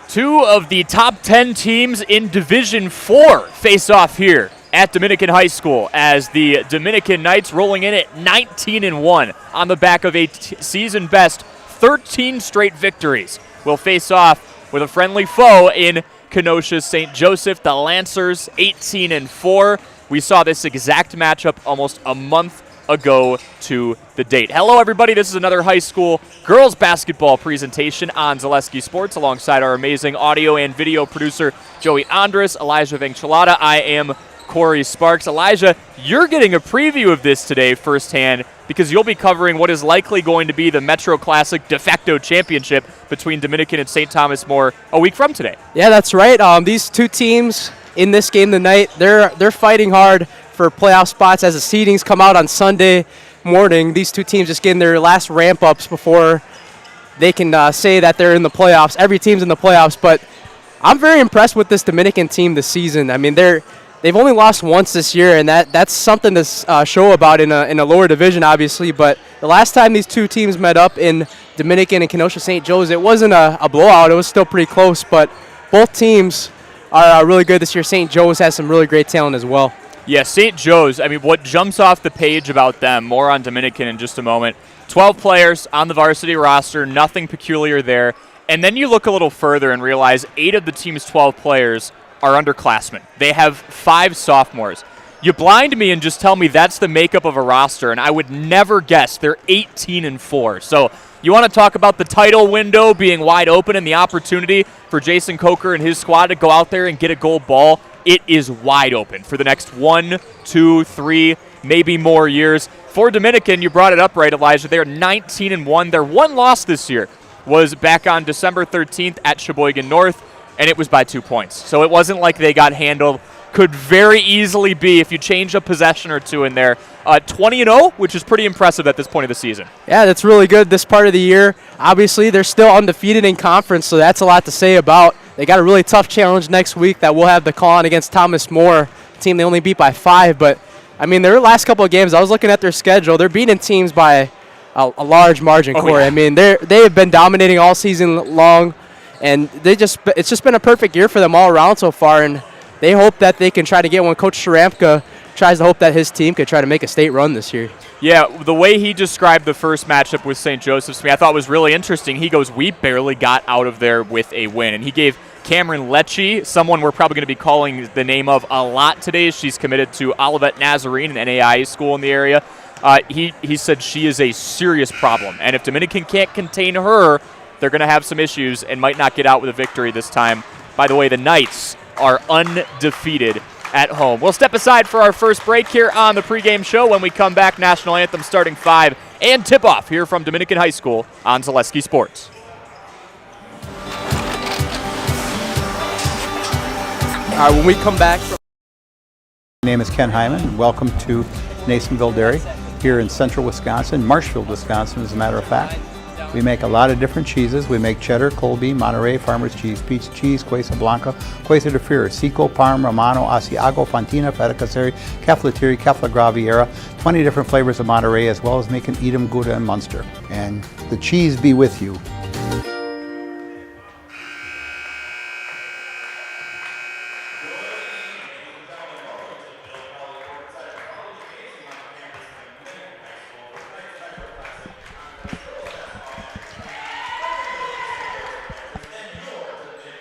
Two of the top 10 teams in Division 4 face off here at Dominican High School as the Dominican Knights rolling in at 19-1 on the back of a season best 13 straight victories will face off with a friendly foe in Kenosha St. Joseph. The Lancers 18-4. We saw this exact matchup almost a month ago to the date. Hello, everybody. This is another high school girls basketball presentation on Zaleski Sports alongside our amazing audio and video producer, Joey Andres, Elijah Venchelada. I am Corey Sparks. Elijah, you're getting a preview of this today firsthand because you'll be covering what is likely going to be the Metro Classic de facto championship between Dominican and St. Thomas More a week from today. Yeah, that's right. These two teams in this game tonight, they're fighting hard for playoff spots as the seedings come out on Sunday morning. These two teams just getting their last ramp-ups before they can say that they're in the playoffs. Every team's in the playoffs, but I'm very impressed with this Dominican team this season. I mean, they've only lost once this year, and that's something to show about in a lower division, obviously. But the last time these two teams met up in Dominican and Kenosha St. Joe's, it wasn't a blowout. It was still pretty close, but both teams are really good this year. St. Joe's has some really great talent as well. Yeah, St. Joe's, I mean, what jumps off the page about them, more on Dominican in just a moment, 12 players on the varsity roster, nothing peculiar there. And then you look a little further and realize 8 of the team's 12 players are underclassmen. They have 5 sophomores. You blind me and just tell me that's the makeup of a roster, and I would never guess they're 18-4. So you want to talk about the title window being wide open and the opportunity for Jason Coker and his squad to go out there and get a gold ball. It is wide open for the next 1, 2, 3, maybe more years. For Dominican, you brought it up right, Elijah. They're 19-1. Their one loss this year was back on December 13th at Sheboygan North, and it was by 2 points. So it wasn't like they got handled. Could very easily be, if you change a possession or two in there, 20-0, which is pretty impressive at this point of the season. Yeah, that's really good this part of the year. Obviously, they're still undefeated in conference, so that's a lot to say about. They got a really tough challenge next week that we'll have the call on against Thomas More, a team they only beat by 5. But, I mean, their last couple of games, I was looking at their schedule. They're beating teams by a large margin, Corey. Yeah. I mean, they have been dominating all season long, and it's just been a perfect year for them all around so far, and they hope that they can try to get one. Coach Sharamka tries to hope that his team could try to make a state run this year. Yeah, the way he described the first matchup with St. Joseph's to me, I thought was really interesting. He goes, we barely got out of there with a win. And he gave Cameron Lecce, someone we're probably going to be calling the name of a lot today. She's committed to Olivet Nazarene, an NAIA school in the area. He said she is a serious problem. And if Dominican can't contain her, they're going to have some issues and might not get out with a victory this time. By the way, the Knights are undefeated at home. We'll step aside for our first break here on the pregame show. When we come back, National Anthem starting 5 and tip-off here from Dominican High School on Zaleski Sports. All right, when we come back. My name is Ken Hyman. Welcome to Nasonville Dairy here in central Wisconsin, Marshfield, Wisconsin, as a matter of fact. We make a lot of different cheeses. We make cheddar, Colby, Monterey, Farmer's Cheese, Peach Cheese, Quesa Blanca, Quesa de Freire, Seco, Parm, Romano, Asiago, Fontina, Feta Caseri, Caflatiri, Cafla Graviera, 20 different flavors of Monterey, as well as making Edam, Gouda, and Munster. And the cheese be with you.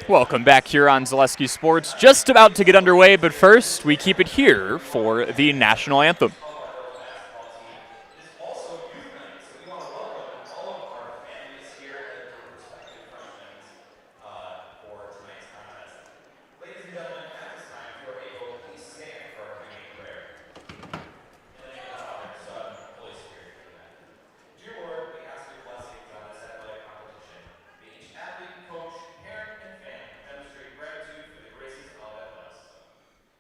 Welcome back here on Zaleski Sports. Just about to get underway, but first we keep it here for the National Anthem.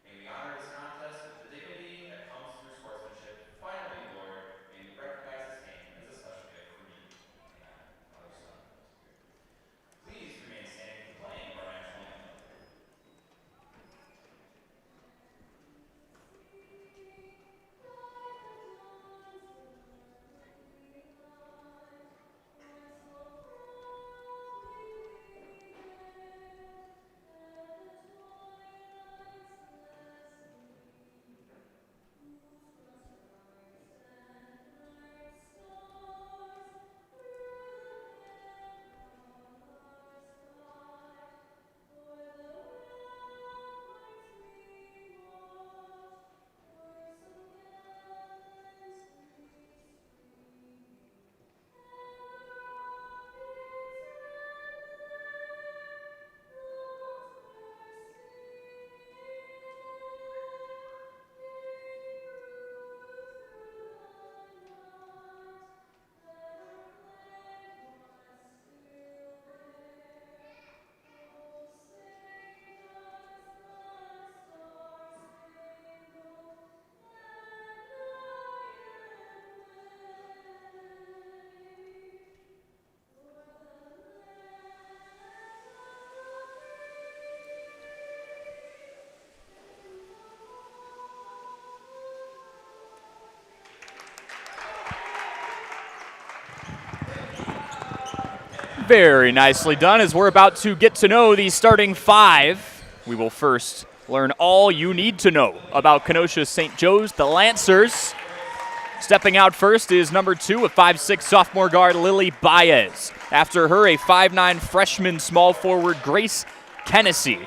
May we honor this contest with the dignity that comes through sports. Very nicely done. As we're about to get to know the starting five, we will first learn all you need to know about Kenosha St. Joe's, the Lancers. Stepping out first is number 2, a 5'6" sophomore guard, Lily Baez. After her, a 5'9" freshman small forward, Grace Kenosha.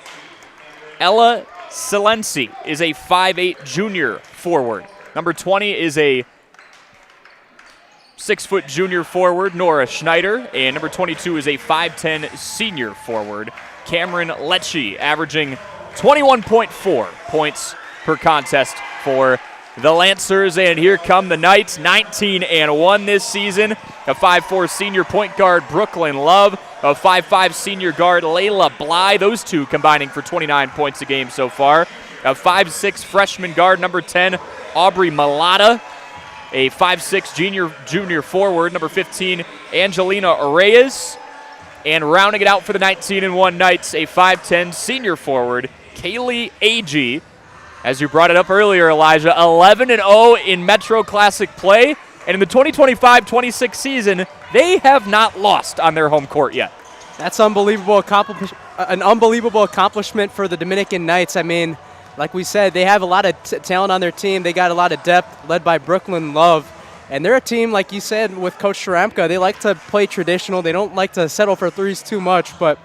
Ella Silenci is a 5'8" junior forward. Number 20 is a 6' junior forward, Nora Schneider. And number 22 is a 5'10" senior forward, Cameron Lecce, averaging 21.4 points per contest for the Lancers. And here come the Knights, 19-1 this season. A 5'4" senior point guard, Brooklyn Love. A 5'5" senior guard, Layla Bly. Those two combining for 29 points a game so far. A 5'6" freshman guard, number 10, Aubrey Malata. A 5'6" junior forward, number 15, Angelina Reyes. And rounding it out for the 19-1 Knights, a 5'10" senior forward, Kaylee Agee. As you brought it up earlier, Elijah, 11-0 in Metro Classic play. And in the 2025-26 season, they have not lost on their home court yet. That's unbelievable an unbelievable accomplishment for the Dominican Knights. I mean, like we said, they have a lot of talent on their team. They got a lot of depth, led by Brooklyn Love. And they're a team, like you said, with Coach Sharamka. They like to play traditional. They don't like to settle for threes too much, but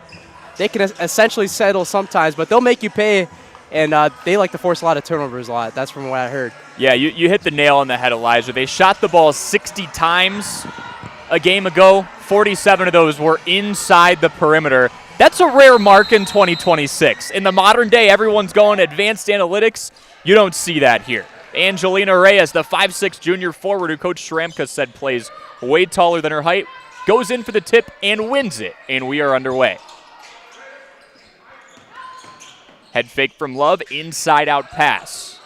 they can essentially settle sometimes. But they'll make you pay, and they like to force a lot of turnovers a lot. That's from what I heard. Yeah, you hit the nail on the head, Elijah. They shot the ball 60 times a game ago. 47 of those were inside the perimeter. That's a rare mark in 2026. In the modern day, everyone's going advanced analytics. You don't see that here. Angelina Reyes, the 5'6" junior forward who Coach Sharamka said plays way taller than her height, goes in for the tip and wins it, and we are underway. Head fake from Love, inside-out pass.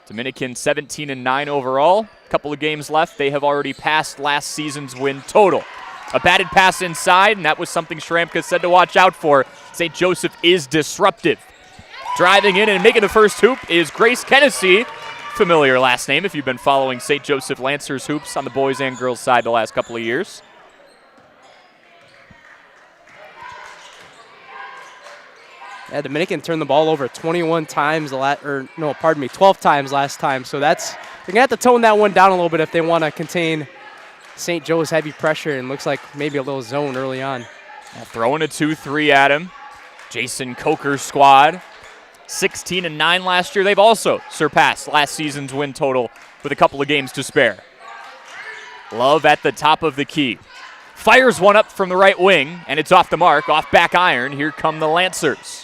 Dominican 17-9 overall. Couple of games left. They have already passed last season's win total. A batted pass inside, and that was something Sharamka said to watch out for. St. Joseph is disruptive. Driving in and making the first hoop is Grace Kenosha. Familiar last name if you've been following St. Joseph Lancers hoops on the boys and girls side the last couple of years. Yeah, Dominican turned the ball over 12 times last time. So they're going to have to tone that one down a little bit if they want to contain St. Joe's heavy pressure, and looks like maybe a little zone early on. Throwing a 2-3 at him. Jason Coker's squad, 16-9 last year. They've also surpassed last season's win total with a couple of games to spare. Love at the top of the key. Fires one up from the right wing, and it's off the mark, off back iron. Here come the Lancers.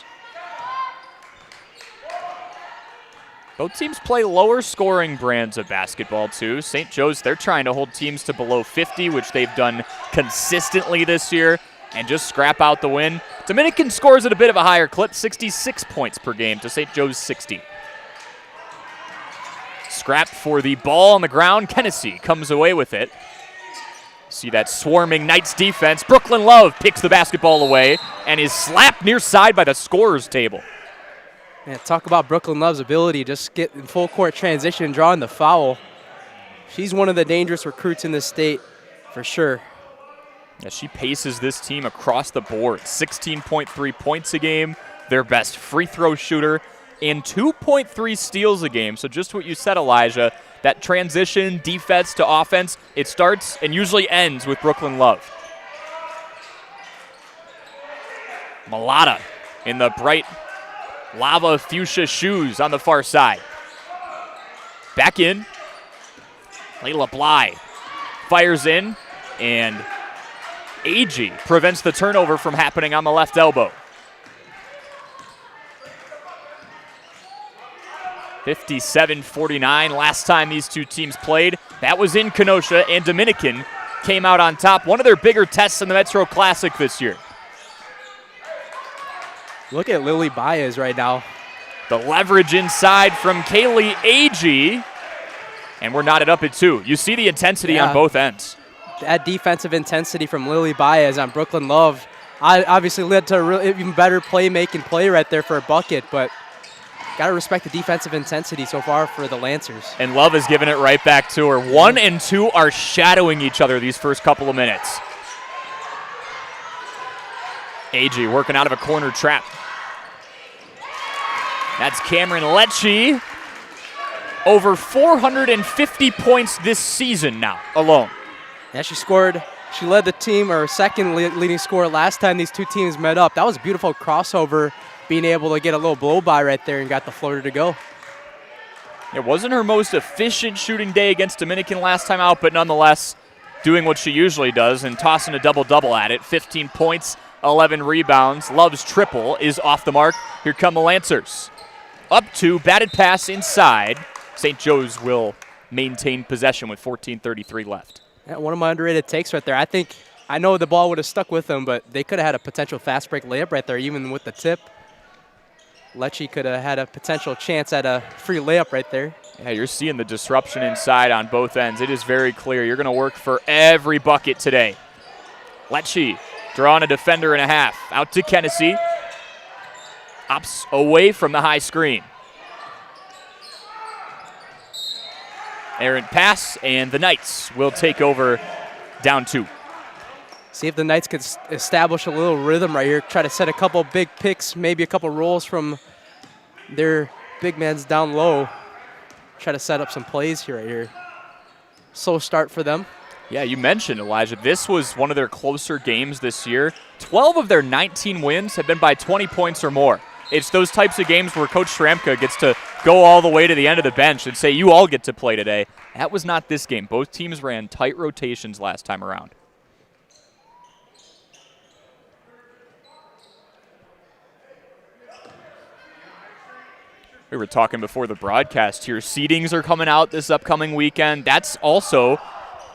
Both teams play lower scoring brands of basketball, too. St. Joe's, they're trying to hold teams to below 50, which they've done consistently this year, and just scrap out the win. Dominican scores at a bit of a higher clip, 66 points per game to St. Joe's 60. Scrap for the ball on the ground. Kenosha comes away with it. See that swarming Knights defense. Brooklyn Love picks the basketball away and is slapped near side by the scorer's table. Man, talk about Brooklyn Love's ability to just get in full court transition and drawing the foul. She's one of the dangerous recruits in this state for sure. Yeah, she paces this team across the board. 16.3 points a game, their best free throw shooter, and 2.3 steals a game. So just what you said, Elijah, that transition defense to offense, it starts and usually ends with Brooklyn Love. Malata in the bright lava fuchsia shoes on the far side. Back in. Layla Bly fires in, and Agee prevents the turnover from happening on the left elbow. 57-49 last time these two teams played. That was in Kenosha, and Dominican came out on top. One of their bigger tests in the Metro Classic this year. Look at Lily Baez right now. The leverage inside from Kaylee Agee. And we're knotted up at 2. You see the intensity on both ends. That defensive intensity from Lily Baez on Brooklyn Love obviously led to a even better playmaking play right there for a bucket, but got to respect the defensive intensity so far for the Lancers. And Love has given it right back to her. 1 and 2 are shadowing each other these first couple of minutes. AG working out of a corner trap. That's Cameron Lecce. Over 450 points this season now, alone. Yeah, she led the team, or second leading scorer last time these two teams met up. That was a beautiful crossover, being able to get a little blow by right there and got the floater to go. It wasn't her most efficient shooting day against Dominican last time out, but nonetheless doing what she usually does and tossing a double-double at it. 15 points, 11 rebounds. Love's triple is off the mark. Here come the Lancers. Up two, batted pass inside. St. Joe's will maintain possession with 14:33 left. Yeah, one of my underrated takes right there. I know the ball would have stuck with them, but they could have had a potential fast break layup right there, even with the tip. Lecce could have had a potential chance at a free layup right there. Yeah, you're seeing the disruption inside on both ends. It is very clear. You're going to work for every bucket today. Lecce drawing a defender and a half. Out to Kenosha. Ops away from the high screen. Errant pass, and the Knights will take over down two. See if the Knights could establish a little rhythm right here. Try to set a couple big picks, maybe a couple rolls from their big mans down low. Try to set up some plays here right here. Slow start for them. Yeah, you mentioned, Elijah, this was one of their closer games this year. 12 of their 19 wins have been by 20 points or more. It's those types of games where Coach Shramka gets to go all the way to the end of the bench and say, you all get to play today. That was not this game. Both teams ran tight rotations last time around. We were talking before the broadcast here. Seedings are coming out this upcoming weekend. That's also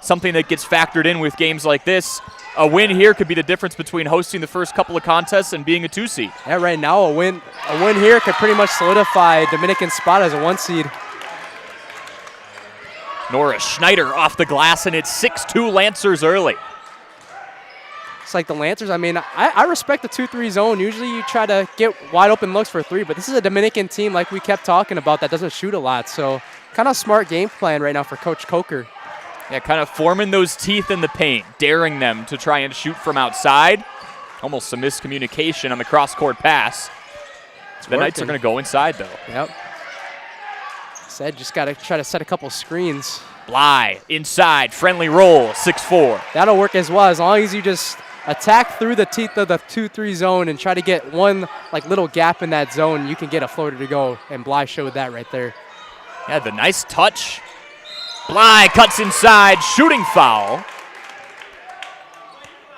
something that gets factored in with games like this. A win here could be the difference between hosting the first couple of contests and being a 2 seed. Yeah, right now a win here could pretty much solidify Dominican's spot as a 1 seed. Nora Schneider off the glass, and it's 6-2 Lancers early. It's like the Lancers, I mean, I respect the 2-3 zone. Usually you try to get wide open looks for 3, but this is a Dominican team like we kept talking about that doesn't shoot a lot. So kind of smart game plan right now for Coach Coker. Yeah, kind of forming those teeth in the paint, daring them to try and shoot from outside. Almost some miscommunication on the cross-court pass. The Knights are going to go inside, though. Yep. Said just got to try to set a couple screens. Bly inside, friendly roll, 6-4. That'll work as well, as long as you just attack through the teeth of the 2-3 zone and try to get one like little gap in that zone, you can get a floater to go, and Bly showed that right there. Yeah, the nice touch. Bly cuts inside, shooting foul.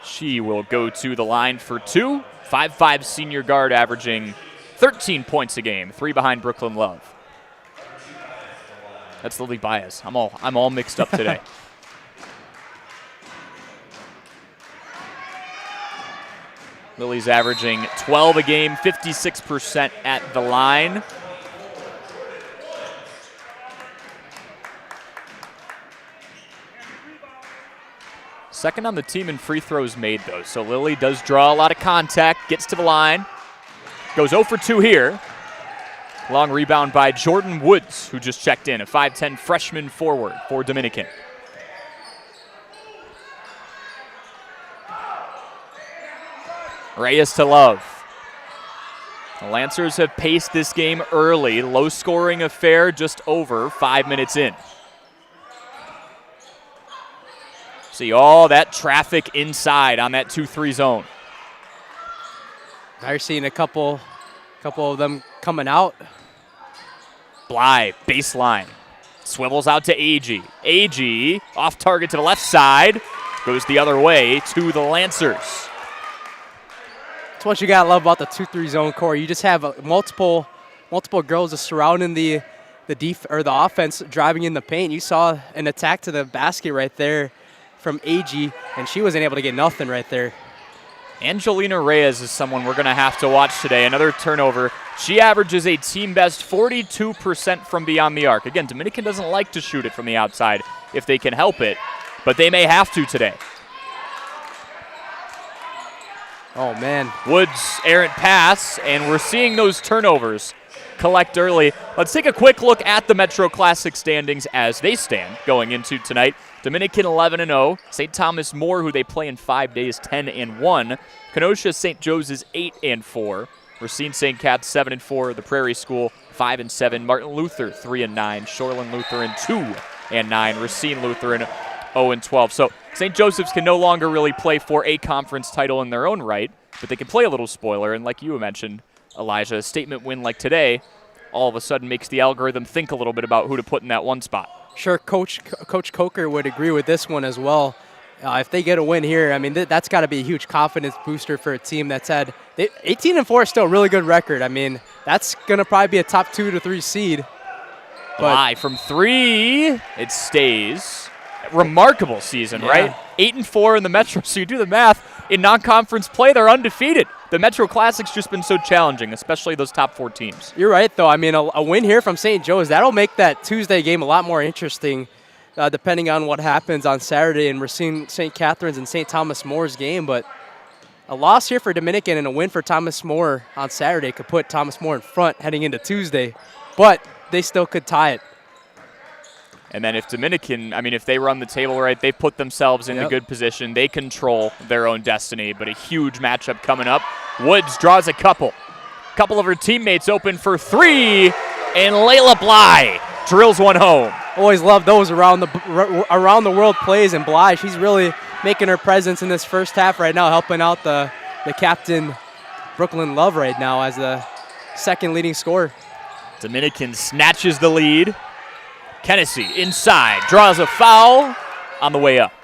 She will go to the line for 2. 5'5" senior guard averaging 13 points a game, 3 behind Brooklyn Love. That's Lily Baez. I'm all mixed up today. Lily's averaging 12 a game, 56% at the line. Second on the team in free throws made, though. So Lily does draw a lot of contact, gets to the line, goes 0 for 2 here. Long rebound by Jordan Woods, who just checked in, a 5'10" freshman forward for Dominican. Reyes to Love. The Lancers have paced this game early. Low-scoring affair just over 5 minutes in. See all that traffic inside on that 2-3 zone. Now you're seeing a couple of them coming out. Bly, baseline. Swivels out to AG. AG off target to the left side. Goes the other way to the Lancers. That's what you gotta love about the 2-3 zone core. You just have multiple girls just surrounding the offense, driving in the paint. You saw an attack to the basket right there from AG, and she wasn't able to get nothing right there. Angelina Reyes is someone we're going to have to watch today. Another turnover. She averages a team-best 42% from beyond the arc. Again, Dominican doesn't like to shoot it from the outside if they can help it, but they may have to today. Oh, man. Woods, errant pass, and we're seeing those turnovers collect early. Let's take a quick look at the Metro Classic standings as they stand going into tonight. Dominican 11-0. St. Thomas More, who they play in 5 days, 10-1. Kenosha St. Joe's 8-4. Racine St. Cat's 7-4. The Prairie School 5-7. Martin Luther 3-9. Shoreland Lutheran 2-9. Racine Lutheran 0-12. So St. Joseph's can no longer really play for a conference title in their own right, but they can play a little spoiler. And like you mentioned, Elijah, a statement win like today all of a sudden makes the algorithm think a little bit about who to put in that one spot. Sure, Coach Coker would agree with this one as well. If they get a win here, I mean, that's got to be a huge confidence booster for a team that's had 18-4 is still a really good record. I mean, that's going to probably be a top 2 to 3 seed. Bly from 3, it stays. Remarkable season, right? 8-4 in the Metro, so you do the math. In non-conference play, they're undefeated. The Metro Classic's just been so challenging, especially those top 4 teams. You're right, though. I mean, a win here from St. Joe's, that'll make that Tuesday game a lot more interesting, depending on what happens on Saturday in Racine St. Catherine's and St. Thomas More's game. But a loss here for Dominican and a win for Thomas More on Saturday could put Thomas More in front heading into Tuesday. But they still could tie it. And then if Dominican, I mean, if they run the table right, they put themselves in a good position. They control their own destiny, but a huge matchup coming up. Woods draws a couple. Couple of her teammates open for 3, and Layla Bly drills one home. Always love those around the world plays, and Bly, she's really making her presence in this first half right now, helping out the captain, Brooklyn Love, right now as the second leading scorer. Dominican snatches the lead. Kenosha inside, draws a foul on the way up.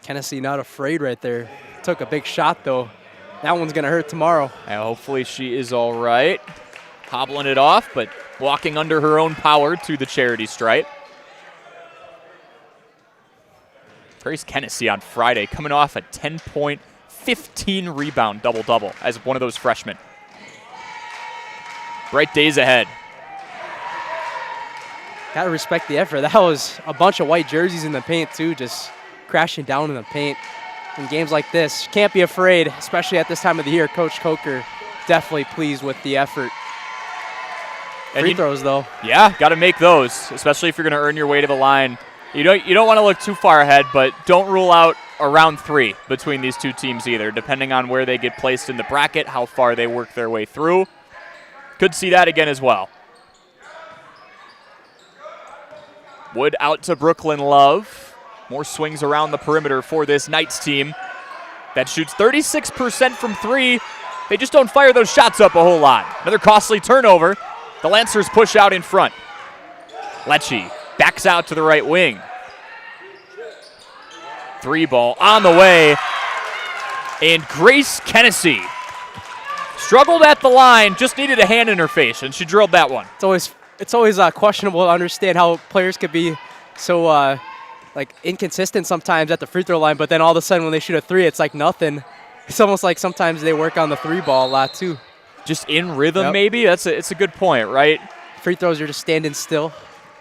Kenosha not afraid right there. Took a big shot, though. That one's going to hurt tomorrow. And hopefully she is all right. Hobbling it off, but walking under her own power to the charity stripe. Praise Kenosha on Friday, coming off a 10-point, 15-rebound double-double as one of those freshmen. Bright days ahead. Got to respect the effort. That was a bunch of white jerseys in the paint, too, just crashing down in the paint. In games like this, can't be afraid, especially at this time of the year. Coach Coker definitely pleased with the effort. Free throws, though. Yeah, got to make those, especially if you're going to earn your way to the line. You don't want to look too far ahead, but don't rule out a round 3 between these two teams either, depending on where they get placed in the bracket, how far they work their way through. Could see that again as well. Wood out to Brooklyn Love. More swings around the perimeter for this Knights team that shoots 36% from 3. They just don't fire those shots up a whole lot. Another costly turnover. The Lancers push out in front. Lecce backs out to the right wing. 3 ball on the way. And Grace Kenosha struggled at the line, just needed a hand in her face, and she drilled that one. It's always questionable to understand how players could be so inconsistent sometimes at the free throw line, but then all of a sudden when they shoot a 3, it's like nothing. It's almost like sometimes they work on the 3 ball a lot too. Just in rhythm, maybe? It's a good point, right? Free throws are just standing still.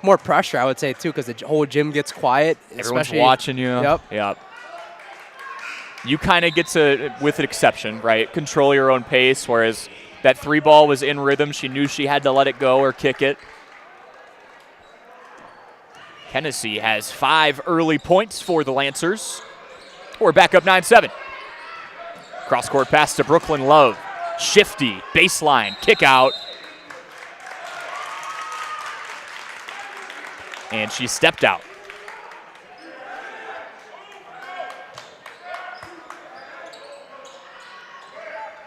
More pressure, I would say, too, because the whole gym gets quiet. Everyone's watching you. Yep. You kind of get to, with an exception, right, control your own pace, whereas that 3 ball was in rhythm. She knew she had to let it go or kick it. Kenosha has 5 early points for the Lancers. We're back up 9-7. Cross-court pass to Brooklyn Love. Shifty, baseline, kick out. And she stepped out.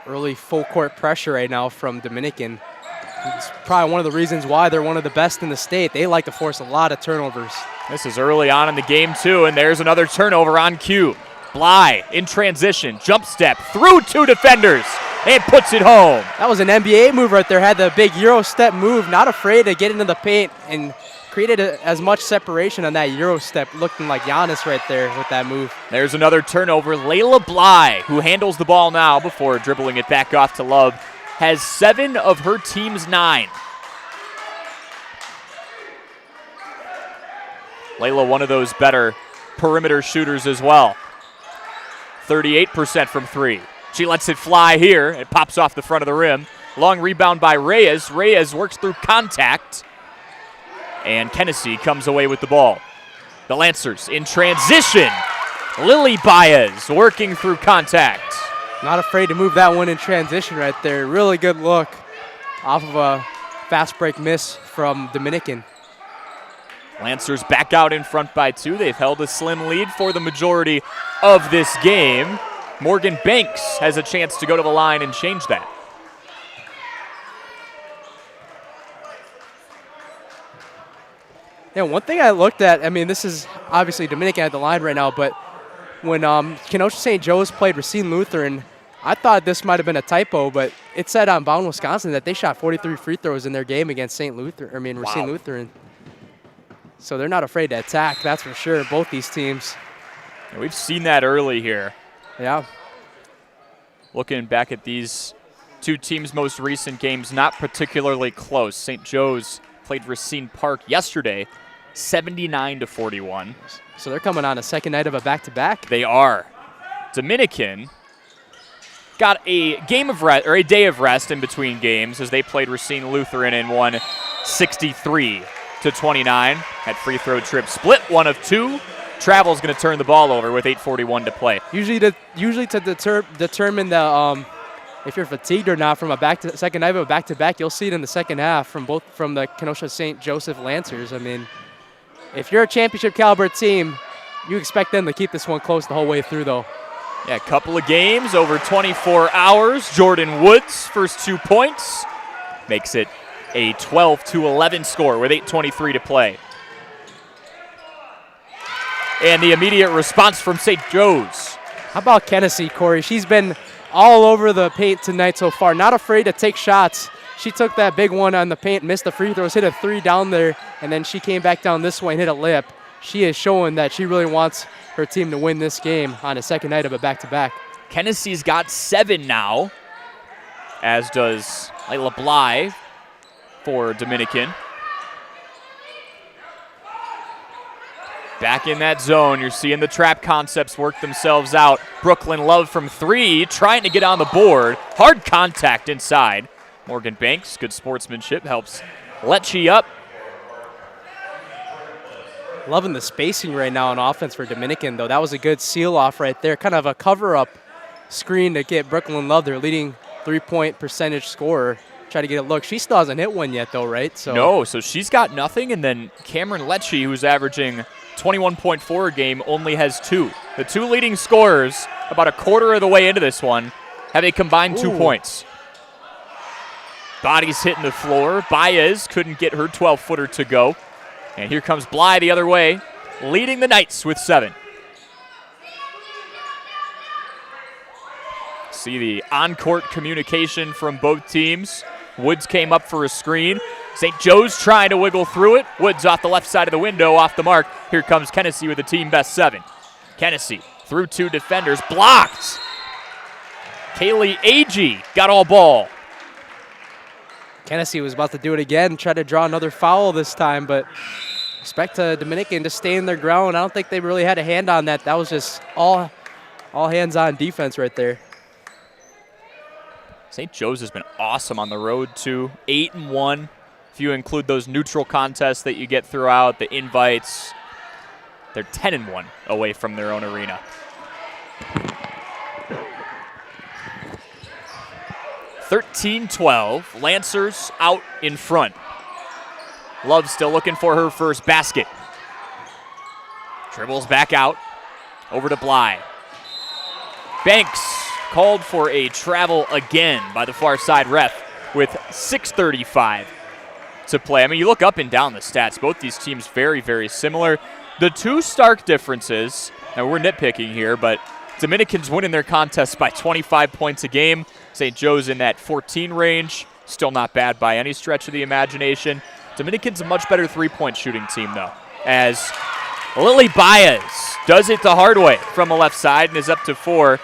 Early full-court pressure right now from Dominican. It's probably one of the reasons why they're one of the best in the state. They like to force a lot of turnovers. This is early on in the game, too, and there's another turnover on cue. Bly in transition, jump step, through 2 defenders, and puts it home. That was an NBA move right there. Had the big Euro step move, not afraid to get into the paint and created as much separation on that Euro step, looking like Giannis right there with that move. There's another turnover. Layla Bly, who handles the ball now before dribbling it back off to Love, has 7 of her team's 9. Layla, one of those better perimeter shooters as well. 38% from 3. She lets it fly here. It pops off the front of the rim. Long rebound by Reyes. Reyes works through contact. And Kenosha comes away with the ball. The Lancers in transition. Lily Baez working through contact. Not afraid to move that one in transition right there. Really good look off of a fast break miss from Dominican. Lancers back out in front by 2. They've held a slim lead for the majority of this game. Morgan Banks has a chance to go to the line and change that. Yeah, one thing I looked at, I mean, this is obviously Dominican at the line right now, but when Kenosha St. Joe's played Racine Lutheran, I thought this might have been a typo, but it said on Bound, Wisconsin that they shot 43 free throws in their game against Racine Lutheran. So they're not afraid to attack, that's for sure, both these teams. And we've seen that early here. Yeah. Looking back at these two teams' most recent games, not particularly close. St. Joe's played Racine Park yesterday, 79-41. So they're coming on a second night of a back-to-back. They are. Dominican got a game of rest, or a day of rest in between games as they played Racine Lutheran and won 63-29. Had free throw trip split, 1 of 2. Travel's going to turn the ball over with 8:41 to play. Usually to determine the if you're fatigued or not from a second night of a back-to-back, you'll see it in the second half from the Kenosha St. Joseph Lancers. I mean, if you're a championship caliber team, you expect them to keep this one close the whole way through, though. Yeah, a couple of games over 24 hours. Jordan Woods' first 2 points makes it a 12-11 score with 8:23 to play. And the immediate response from St. Joe's. How about Kenosha, Corey? She's been all over the paint tonight so far. Not afraid to take shots. She took that big one on the paint, missed the free throws, hit a 3 down there, and then she came back down this way and hit a layup. She is showing that she really wants her team to win this game on a second night of a back-to-back. Kenosha's got 7 now, as does Layla Bly for Dominican. Back in that zone, you're seeing the trap concepts work themselves out. Brooklyn Love from 3, trying to get on the board. Hard contact inside. Morgan Banks, good sportsmanship, helps Lecce up. Loving the spacing right now on offense for Dominican, though. That was a good seal-off right there. Kind of a cover-up screen to get Brooklyn Love, their leading three-point percentage scorer. Try to get a look. She still hasn't hit one yet, though, right? No, so she's got nothing, and then Cameron Lecce, who's averaging 21.4 a game, only has 2. The 2 leading scorers, about a quarter of the way into this one, have a combined 2 points. Bodies hitting the floor. Baez couldn't get her 12-footer to go. And here comes Bly the other way, leading the Knights with 7. See the on-court communication from both teams. Woods came up for a screen. St. Joe's trying to wiggle through it. Woods off the left side of the window, off the mark. Here comes Kenosha with a team best 7. Kenosha through 2 defenders, blocked. Kaylee Agee got all ball. Kenosha was about to do it again, try to draw another foul this time, but respect to Dominican to stay in their ground. I don't think they really had a hand on that. That was just all hands-on defense right there. St. Joe's has been awesome on the road, too. 8-1. If you include those neutral contests that you get throughout, the invites, they're 10-1 away from their own arena. (13-12). Lancers out in front. Love still looking for her first basket. Dribbles back out. Over to Bly. Banks called for a travel again by the far side ref with 6:35 to play. I mean, you look up and down the stats. Both these teams very, very similar. The 2 stark differences, and we're nitpicking here, but Dominicans winning their contests by 25 points a game. St. Joe's in that 14 range. Still not bad by any stretch of the imagination. Dominican's a much better three-point shooting team, though, as Lily Baez does it the hard way from the left side and is up to 4.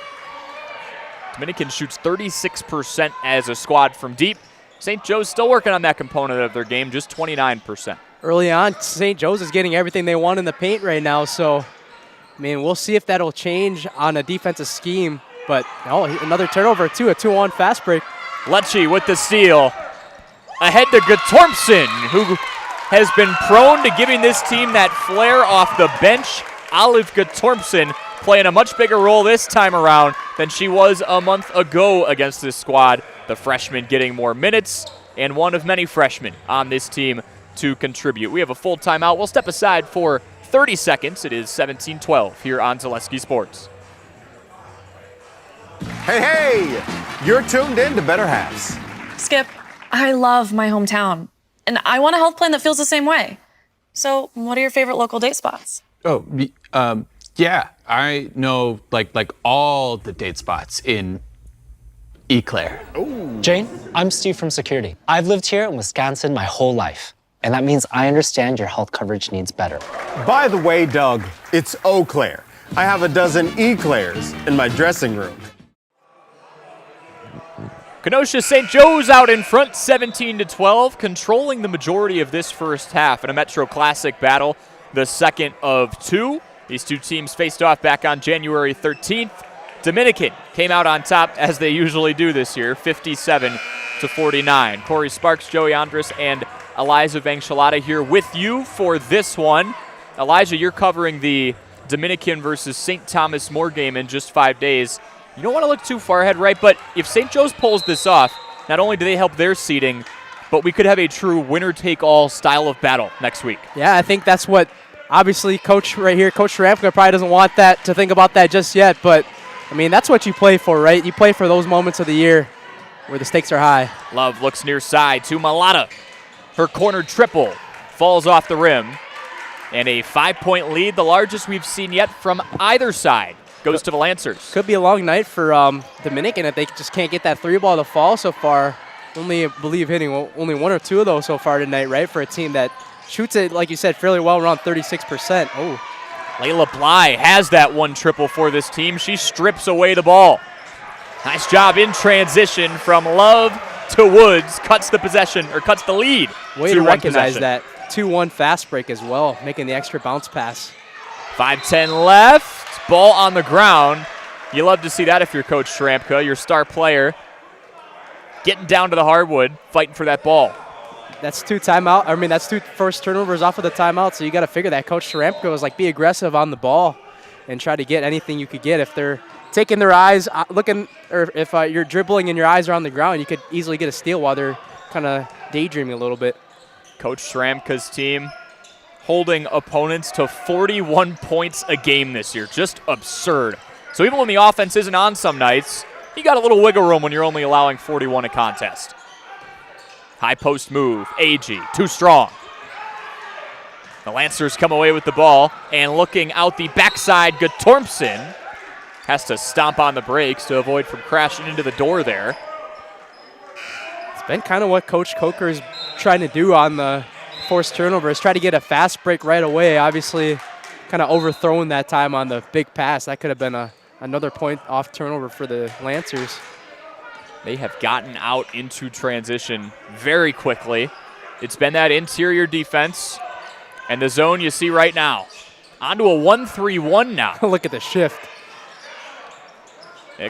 Dominican shoots 36% as a squad from deep. St. Joe's still working on that component of their game, just 29%. Early on, St. Joe's is getting everything they want in the paint right now, so, I mean, we'll see if that'll change on a defensive scheme. But, another turnover, too, a 2-on fast break. Lecce with the steal. Ahead to Guttormson, who has been prone to giving this team that flair off the bench. Olive Thompson playing a much bigger role this time around than she was a month ago against this squad. The freshman getting more minutes, and one of many freshmen on this team to contribute. We have a full timeout. We'll step aside for 30 seconds. It is 17-12 here on Zaleski Sports. Hey, you're tuned in to Better Halves. Skip, I love my hometown, and I want a health plan that feels the same way. So, what are your favorite local date spots? Yeah, I know like all the date spots in Eau Claire. Jane, I'm Steve from security. I've lived here in Wisconsin my whole life, and that means I understand your health coverage needs better. By the way, Doug, it's Eau Claire. I have a dozen Eclairs in my dressing room. Kenosha St. Joe's out in front, 17-12, controlling the majority of this first half in a Metro Classic battle, the second of two. These two teams faced off back on January 13th. Dominican came out on top, as they usually do this year, 57-49. Corey Sparks, Joey Andres, and Eliza Vangchalata here with you for this one. Elijah, you're covering the Dominican versus St. Thomas More game in just 5 days. You don't want to look too far ahead, right? But if St. Joe's pulls this off, not only do they help their seeding, but we could have a true winner-take-all style of battle next week. Yeah, I think that's what, obviously, Coach right here, Coach Sharampka probably doesn't want that to think about that just yet. But, I mean, that's what you play for, right? You play for those moments of the year where the stakes are high. Love looks near side to Malata. Her corner triple falls off the rim. And a 5-point lead, the largest we've seen yet from either side, goes to the Lancers. Could be a long night for Dominican if they just can't get that three ball to fall so far. I believe hitting only one or two of those so far tonight, right, for a team that shoots it, like you said, fairly well, around 36%. Oh, Layla Bly has that one triple for this team. She strips away the ball. Nice job in transition from Love to Woods. Cuts the possession, or cuts the lead. Way to recognize that. 2-1 fast break as well, making the extra bounce pass. 5:10 left. Ball on the ground. You love to see that if you're Coach Sharampka, your star player, getting down to the hardwood, fighting for that ball. That's two first turnovers off of the timeout, so you got to figure that Coach Sharampka was like, be aggressive on the ball and try to get anything you could get. If they're taking their eyes, looking, or if you're dribbling and your eyes are on the ground, you could easily get a steal while they're kind of daydreaming a little bit. Coach Sharampka's team holding opponents to 41 points a game this year. Just absurd. So even when the offense isn't on some nights, you got a little wiggle room when you're only allowing 41 a contest. High post move. AG, too strong. The Lancers come away with the ball, and looking out the backside, Guttormson has to stomp on the brakes to avoid from crashing into the door there. It's been kind of what Coach Coker is trying to do on the forced turnovers, try to get a fast break right away. Obviously, kind of overthrown that time on the big pass. That could have been another point off turnover for the Lancers. They have gotten out into transition very quickly. It's been that interior defense, and the zone you see right now. Onto a 1-3-1 now. Look at the shift.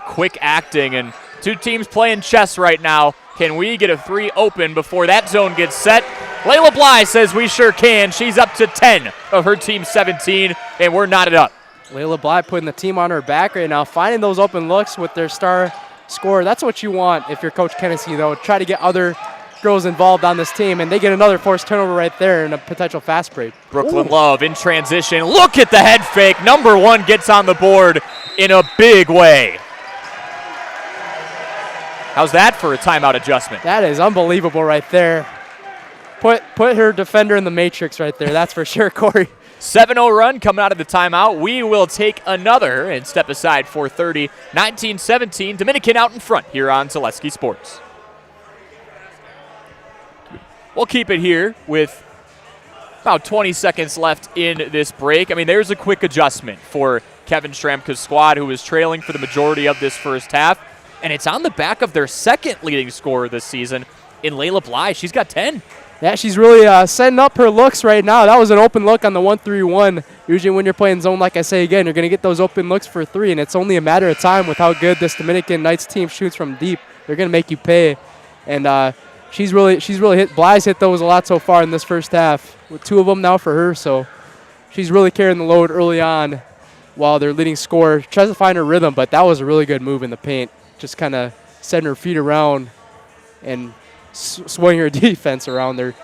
Quick acting, and two teams playing chess right now. Can we get a three open before that zone gets set? Layla Bly says we sure can. She's up to 10 of her team's 17, and we're knotted up. Layla Bly putting the team on her back right now, finding those open looks with their star scorer. That's what you want if you're Coach Hennessy, though. Try to get other girls involved on this team, and they get another forced turnover right there and a potential fast break. Brooklyn Love in transition. Look at the head fake. Number one gets on the board in a big way. How's that for a timeout adjustment? That is unbelievable right there. Put her defender in the matrix right there. That's for sure, Corey. 7-0 run coming out of the timeout. We will take another and step aside for 30. 19-17, Dominican out in front here on Zaleski Sports. We'll keep it here with about 20 seconds left in this break. I mean, there's a quick adjustment for Kevin Sharampka's squad, who was trailing for the majority of this first half. And it's on the back of their second leading scorer this season in Layla Bly. She's got 10. Yeah, she's really setting up her looks right now. That was an open look on the 1-3-1. Usually when you're playing zone, like I say again, you're going to get those open looks for three, and it's only a matter of time with how good this Dominican Knights team shoots from deep. They're going to make you pay. And she's really hit. Bly's hit those a lot so far in this first half, with 2 of them now for her. So she's really carrying the load early on while their leading scorer tries to find her rhythm. But that was a really good move in the paint, just kind of setting her feet around and swing her defense around there.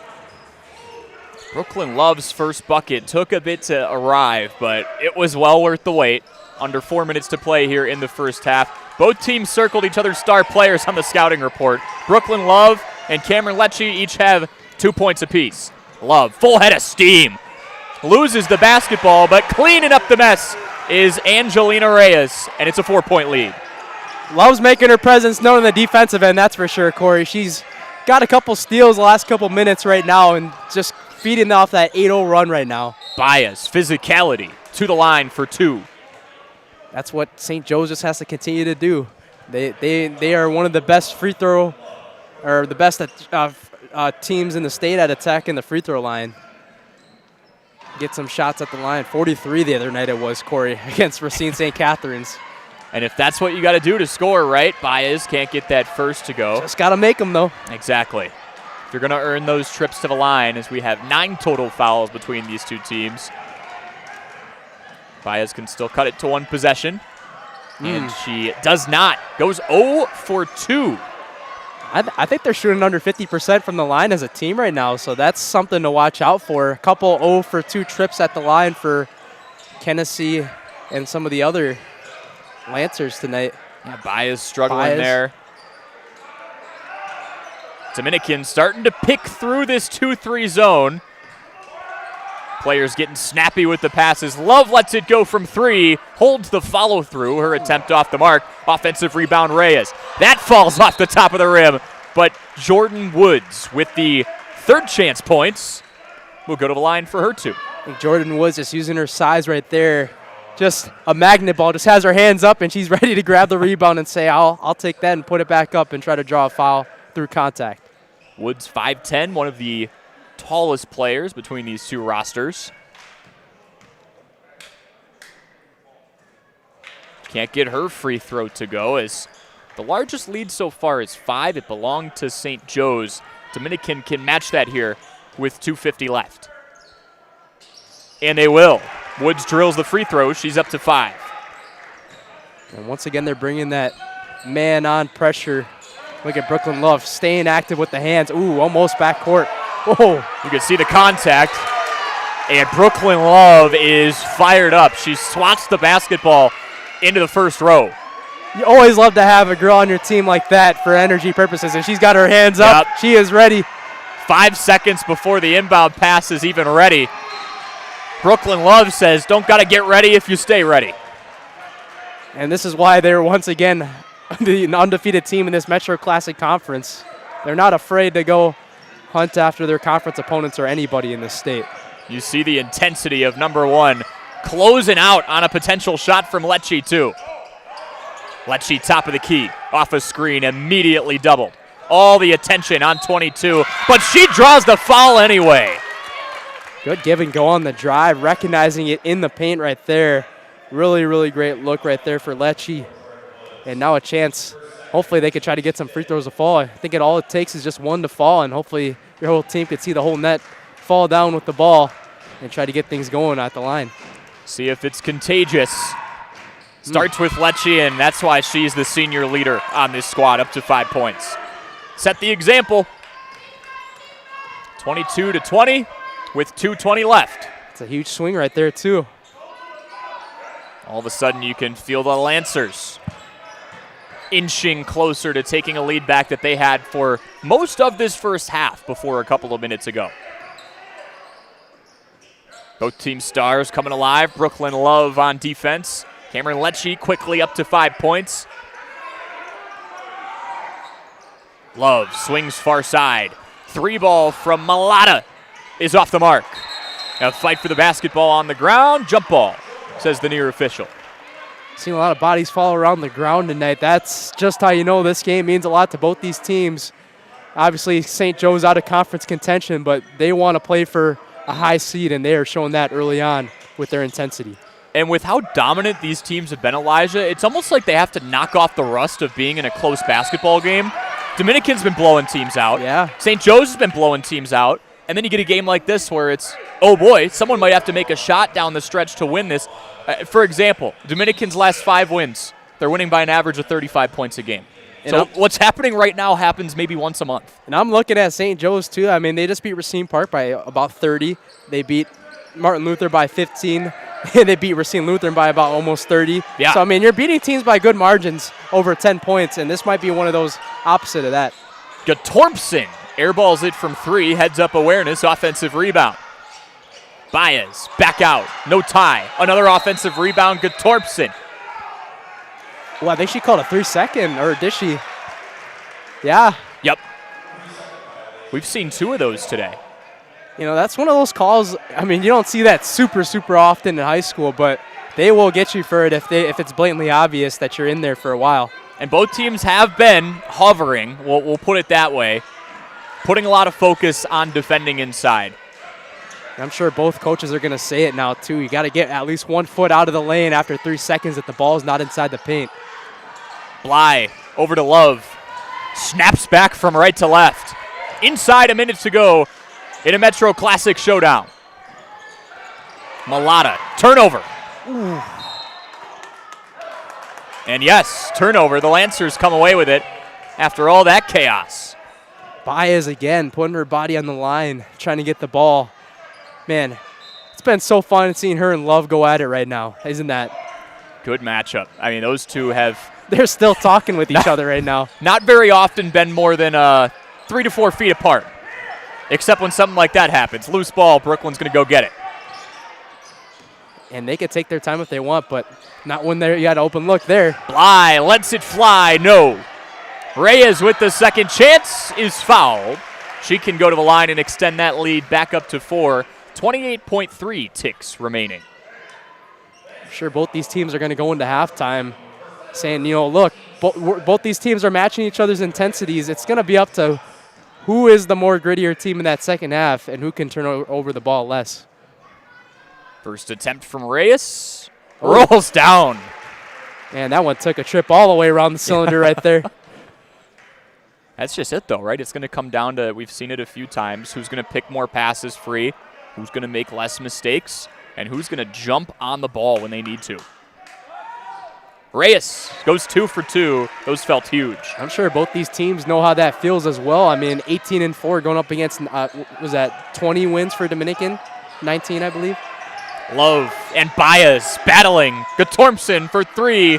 Brooklyn Love's first bucket took a bit to arrive, but it was well worth the wait. Under 4 minutes to play here in the first half. Both teams circled each other's star players on the scouting report. Brooklyn Love and Cameron Lecce each have 2 points apiece. Love, full head of steam, loses the basketball, but cleaning up the mess is Angelina Reyes, and it's a 4-point lead. Love's making her presence known in the defensive end, that's for sure, Corey. She's got a couple steals the last couple minutes right now and just feeding off that 8-0 run right now. Bias, physicality, to the line for 2. That's what St. Joe's just has to continue to do. They are one of the best free throw, or the best teams in the state at attacking the free throw line. Get some shots at the line. 43 the other night it was, Corey, against Racine St. Catherine's. And if that's what you got to do to score, right, Baez can't get that first to go. Just got to make them, though. Exactly. If you're going to earn those trips to the line, as we have 9 total fouls between these two teams. Baez can still cut it to 1 possession. And she does not. Goes 0 for 2. I think they're shooting under 50% from the line as a team right now, so that's something to watch out for. A couple 0 for 2 trips at the line for Kenosha and some of the other Lancers tonight. Yeah, Baez struggling there. Dominican starting to pick through this 2-3 zone. Players getting snappy with the passes. Love lets it go from 3, holds the follow through. Her attempt off the mark. Offensive rebound, Reyes. That falls off the top of the rim. But Jordan Woods with the 3rd chance points will go to the line for her 2. I think Jordan Woods just using her size right there. Just a magnet ball, just has her hands up and she's ready to grab the rebound and say, I'll take that and put it back up and try to draw a foul through contact. Woods 5'10", one of the tallest players between these two rosters. Can't get her free throw to go, as the largest lead so far is 5. It belonged to St. Joe's. Dominican can match that here with 2:50 left. And they will. Woods drills the free throw. She's up to 5. And once again, they're bringing that man-on pressure. Look at Brooklyn Love staying active with the hands. Ooh, almost backcourt. Whoa. You can see the contact. And Brooklyn Love is fired up. She swats the basketball into the first row. You always love to have a girl on your team like that for energy purposes. And she's got her hands up. Yep. She is ready. 5 seconds before the inbound pass is even ready. Brooklyn Love says, don't got to get ready if you stay ready. And this is why they're once again the undefeated team in this Metro Classic Conference. They're not afraid to go hunt after their conference opponents or anybody in this state. You see the intensity of number 1 closing out on a potential shot from Lecce, too. Lecce top of the key, off a screen, immediately doubled. All the attention on 22, but she draws the foul anyway. Good give and go on the drive, recognizing it in the paint right there. Really, really great look right there for Lecce. And now a chance. Hopefully they could try to get some free throws to fall. I think all it takes is just 1 to fall, and hopefully your whole team could see the whole net fall down with the ball and try to get things going at the line. See if it's contagious. Starts with Lecce, and that's why she's the senior leader on this squad, up to 5 points. Set the example. 22-20 with 2:20 left. It's a huge swing right there, too. All of a sudden, you can feel the Lancers inching closer to taking a lead back that they had for most of this first half before a couple of minutes ago. Both team stars coming alive. Brooklyn Love on defense. Cameron Lecce quickly up to 5 points. Love swings far side. 3 ball from Malata is off the mark. A fight for the basketball on the ground. Jump ball, says the near official. Seen a lot of bodies fall around the ground tonight. That's just how you know this game means a lot to both these teams. Obviously, St. Joe's out of conference contention, but they want to play for a high seed, and they are showing that early on with their intensity. And with how dominant these teams have been, Elijah, it's almost like they have to knock off the rust of being in a close basketball game Dominican's been blowing teams out. Yeah. St. Joe's has been blowing teams out. And then you get a game like this where it's, oh boy, someone might have to make a shot down the stretch to win this. For example, Dominican's last 5 wins, they're winning by an average of 35 points a game. So what's happening right now happens maybe once a month. And I'm looking at St. Joe's, too. I mean, they just beat Racine Park by about 30. They beat Martin Luther by 15. And they beat Racine Lutheran by about almost 30. Yeah. So, I mean, you're beating teams by good margins, over 10 points, and this might be one of those opposite of that. Gatorpson airballs it from 3, heads up awareness, offensive rebound. Baez, back out, no tie. Another offensive rebound, Gatorpson. Well, I think she called a 3-second, or did she? Yeah. Yep. We've seen 2 of those today. You know, that's one of those calls. I mean, you don't see that super often in high school, but they will get you for it if it's blatantly obvious that you're in there for a while. And both teams have been hovering, we'll put it that way, putting a lot of focus on defending inside. I'm sure both coaches are going to say it now, too. You got to get at least 1 foot out of the lane after 3 seconds if the ball's not inside the paint. Bly over to Love. Snaps back from right to left. Inside, a minute to go in a Metro Classic showdown. Malata, turnover. Ooh. And yes, turnover. The Lancers come away with it after all that chaos. Baez again, putting her body on the line, trying to get the ball. Man, it's been so fun seeing her and Love go at it right now, isn't that? Good matchup. I mean, those two have... They're still talking with each other right now. Not very often been more than 3 to 4 feet apart, except when something like that happens. Loose ball, Brooklyn's going to go get it. And they could take their time if they want, but not when you got an open look there. Bly lets it fly, no. Reyes with the second chance is fouled. She can go to the line and extend that lead back up to 4. 28.3 ticks remaining. I'm sure both these teams are going to go into halftime saying, you know, look, both these teams are matching each other's intensities. It's going to be up to who is the more grittier team in that second half and who can turn over the ball less. First attempt from Reyes. Rolls down. Man, that one took a trip all the way around the cylinder right there. That's just it, though, right? It's going to come down to, we've seen it a few times, who's going to pick more passes free, who's going to make less mistakes, and who's going to jump on the ball when they need to. Reyes goes 2 for 2. Those felt huge. I'm sure both these teams know how that feels as well. I mean, 18-4 going up against, was that 20 wins for Dominican? 19, I believe. Love and Baez battling. Gatorpson for 3.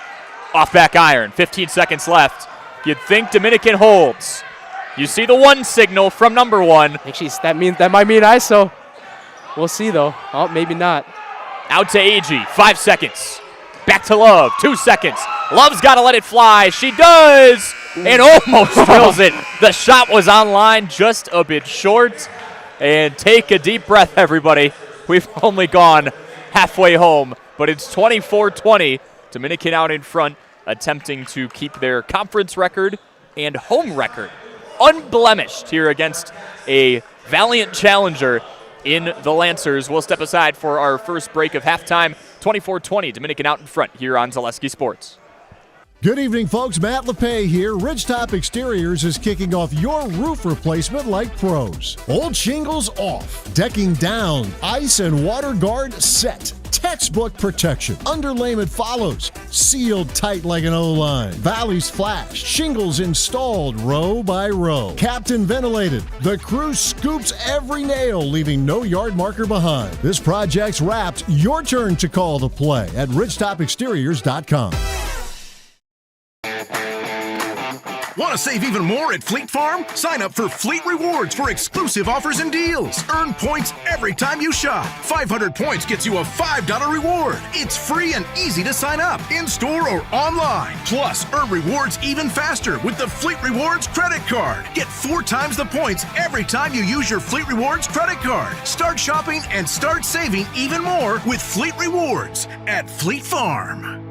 Off back iron. 15 seconds left. You'd think Dominican holds. You see the 1 signal from number 1. That might mean ISO. We'll see, though. Oh, maybe not. Out to Agee. 5 seconds. Back to Love. 2 seconds. Love's got to let it fly. She does. And almost drills it. The shot was on line, just a bit short. And take a deep breath, everybody. We've only gone halfway home, but it's 24-20. Dominican out in front, attempting to keep their conference record and home record unblemished here against a valiant challenger in the Lancers. We'll step aside for our first break of halftime. 24-20, Dominican out in front here on Zaleski Sports. Good evening, folks. Matt LePay here. Ridgetop Exteriors is kicking off your roof replacement like pros. Old shingles off, decking down, ice and water guard set. Textbook protection. Underlayment follows. Sealed tight like an O-line. Valleys flashed. Shingles installed row by row. Captain ventilated. The crew scoops every nail, leaving no yard marker behind. This project's wrapped. Your turn to call the play at ridgetopexteriors.com. Want to save even more at Fleet Farm? Sign up for Fleet Rewards for exclusive offers and deals. Earn points every time you shop. 500 points gets you a $5 reward. It's free and easy to sign up, in-store or online. Plus, earn rewards even faster with the Fleet Rewards credit card. Get 4 times the points every time you use your Fleet Rewards credit card. Start shopping and start saving even more with Fleet Rewards at Fleet Farm.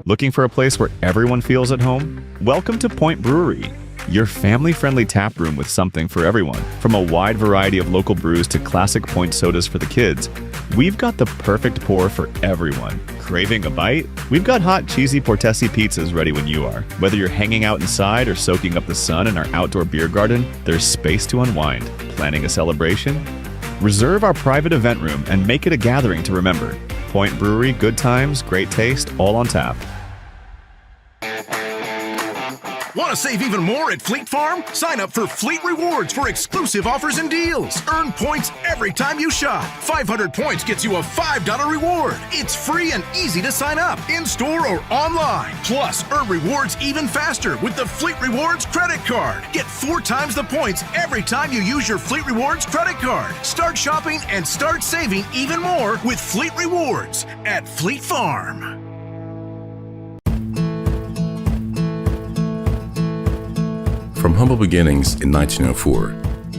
Looking for a place where everyone feels at home? Welcome to Point Brewery, your family-friendly tap room with something for everyone. From a wide variety of local brews to classic Point sodas for the kids, We've got the perfect pour for everyone. Craving a bite? We've got hot, cheesy Portesi pizzas ready when you are. Whether you're hanging out inside or soaking up the sun in our outdoor beer garden, there's space to unwind. Planning a celebration? Reserve our private event room and make it a gathering to remember. Point Brewery, good times, great taste, all on tap. Want to save even more at Fleet Farm? Sign up for Fleet Rewards for exclusive offers and deals. Earn points every time you shop. 500 points gets you a $5 reward. It's free and easy to sign up, in-store or online. Plus, earn rewards even faster with the Fleet Rewards credit card. Get 4 times the points every time you use your Fleet Rewards credit card. Start shopping and start saving even more with Fleet Rewards at Fleet Farm. From humble beginnings in 1904,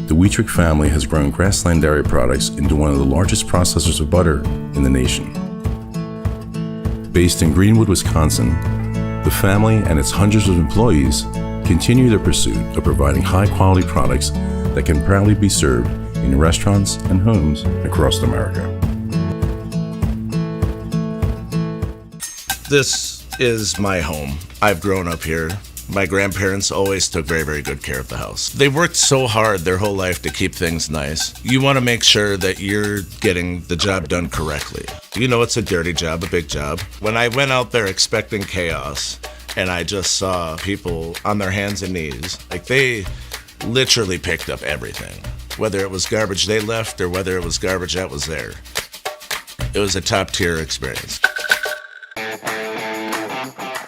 the Wheatrick family has grown Grassland Dairy Products into one of the largest processors of butter in the nation. Based in Greenwood, Wisconsin, the family and its hundreds of employees continue their pursuit of providing high-quality products that can proudly be served in restaurants and homes across America. This is my home. I've grown up here. My grandparents always took very, very good care of the house. They worked so hard their whole life to keep things nice. You want to make sure that you're getting the job done correctly. You know it's a dirty job, a big job. When I went out there expecting chaos, and I just saw people on their hands and knees, like they literally picked up everything. Whether it was garbage they left or whether it was garbage that was there. It was a top-tier experience.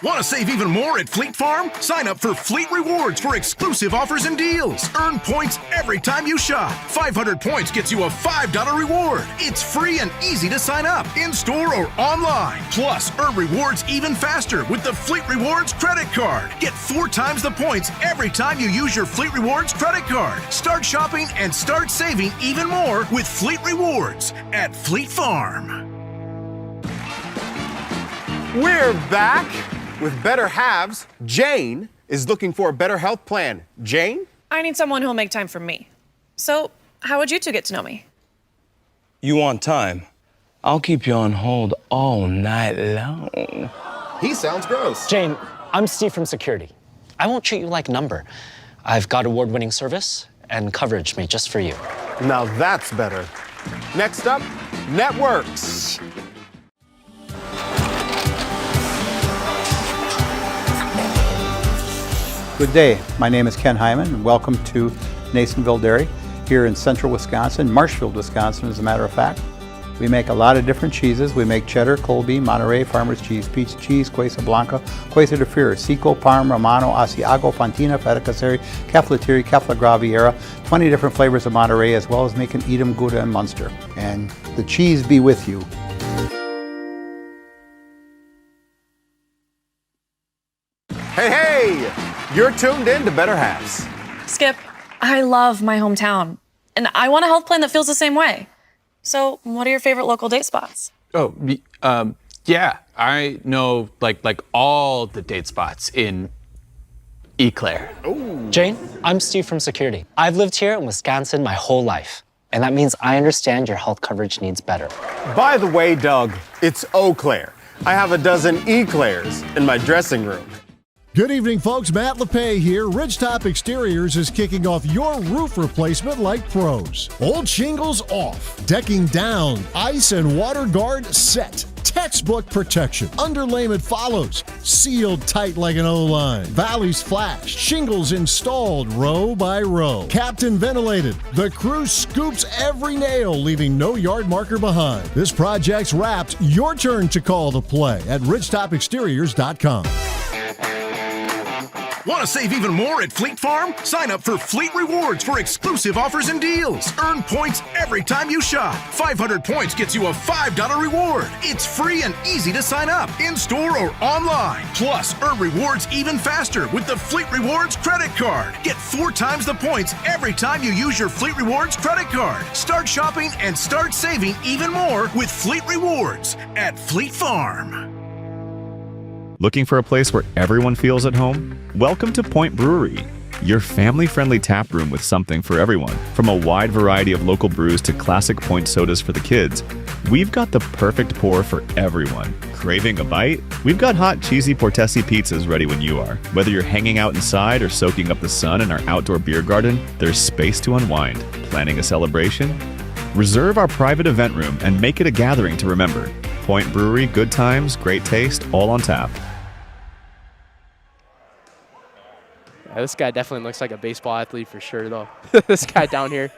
Want to save even more at Fleet Farm? Sign up for Fleet Rewards for exclusive offers and deals. Earn points every time you shop. 500 points gets you a $5 reward. It's free and easy to sign up, in-store or online. Plus, earn rewards even faster with the Fleet Rewards credit card. Get 4 times the points every time you use your Fleet Rewards credit card. Start shopping and start saving even more with Fleet Rewards at Fleet Farm. We're back with Better Halves. Jane is looking for a better health plan. Jane? I need someone who'll make time for me. So, how would you two get to know me? You want time? I'll keep you on hold all night long. He sounds gross. Jane, I'm Steve from security. I won't treat you like a number. I've got award-winning service and coverage made just for you. Now that's better. Next up, networks. Good day. My name is Ken Hyman, and welcome to Nasonville Dairy here in central Wisconsin, Marshfield, Wisconsin, as a matter of fact. We make a lot of different cheeses. We make cheddar, Colby, Monterey, Farmer's Cheese, Peach Cheese, Quesa Blanca, Quesa de Freer, Seco, Parm, Romano, Asiago, Fontina, Feta Caseri, Caflatiri, Cafla Graviera, 20 different flavors of Monterey, as well as making Edam, Gouda, and Munster. And the cheese be with you. Hey! You're tuned in to Better Halves. Skip, I love my hometown, and I want a health plan that feels the same way. So, what are your favorite local date spots? Oh, yeah, I know like all the date spots in Eclair. Jane, I'm Steve from security. I've lived here in Wisconsin my whole life, and that means I understand your health coverage needs better. By the way, Doug, it's Eau Claire. I have a dozen Eclairs in my dressing room. Good evening, folks. Matt LePay here. Ridgetop Exteriors is kicking off your roof replacement like pros. Old shingles off, decking down, ice and water guard set. Textbook protection. Underlayment follows. Sealed tight like an O-line. Valleys flashed. Shingles installed row by row. Captain ventilated. The crew scoops every nail, leaving no yard marker behind. This project's wrapped. Your turn to call the play at ridgetopexteriors.com. Want to save even more at Fleet Farm? Sign up for Fleet Rewards for exclusive offers and deals. Earn points every time you shop. 500 points gets you a $5 reward. It's free and easy to sign up, in-store or online. Plus, earn rewards even faster with the Fleet Rewards credit card. Get 4 times the points every time you use your Fleet Rewards credit card. Start shopping and start saving even more with Fleet Rewards at Fleet Farm. Looking for a place where everyone feels at home? Welcome to Point Brewery, your family-friendly tap room with something for everyone. From a wide variety of local brews to classic Point sodas for the kids, We've got the perfect pour for everyone. Craving a bite? We've got hot, cheesy Portesi pizzas ready when you are. Whether you're hanging out inside or soaking up the sun in our outdoor beer garden, there's space to unwind. Planning a celebration? Reserve our private event room and make it a gathering to remember. Point Brewery, good times, great taste, all on tap. Yeah, this guy definitely looks like a baseball athlete for sure, though. This guy down here.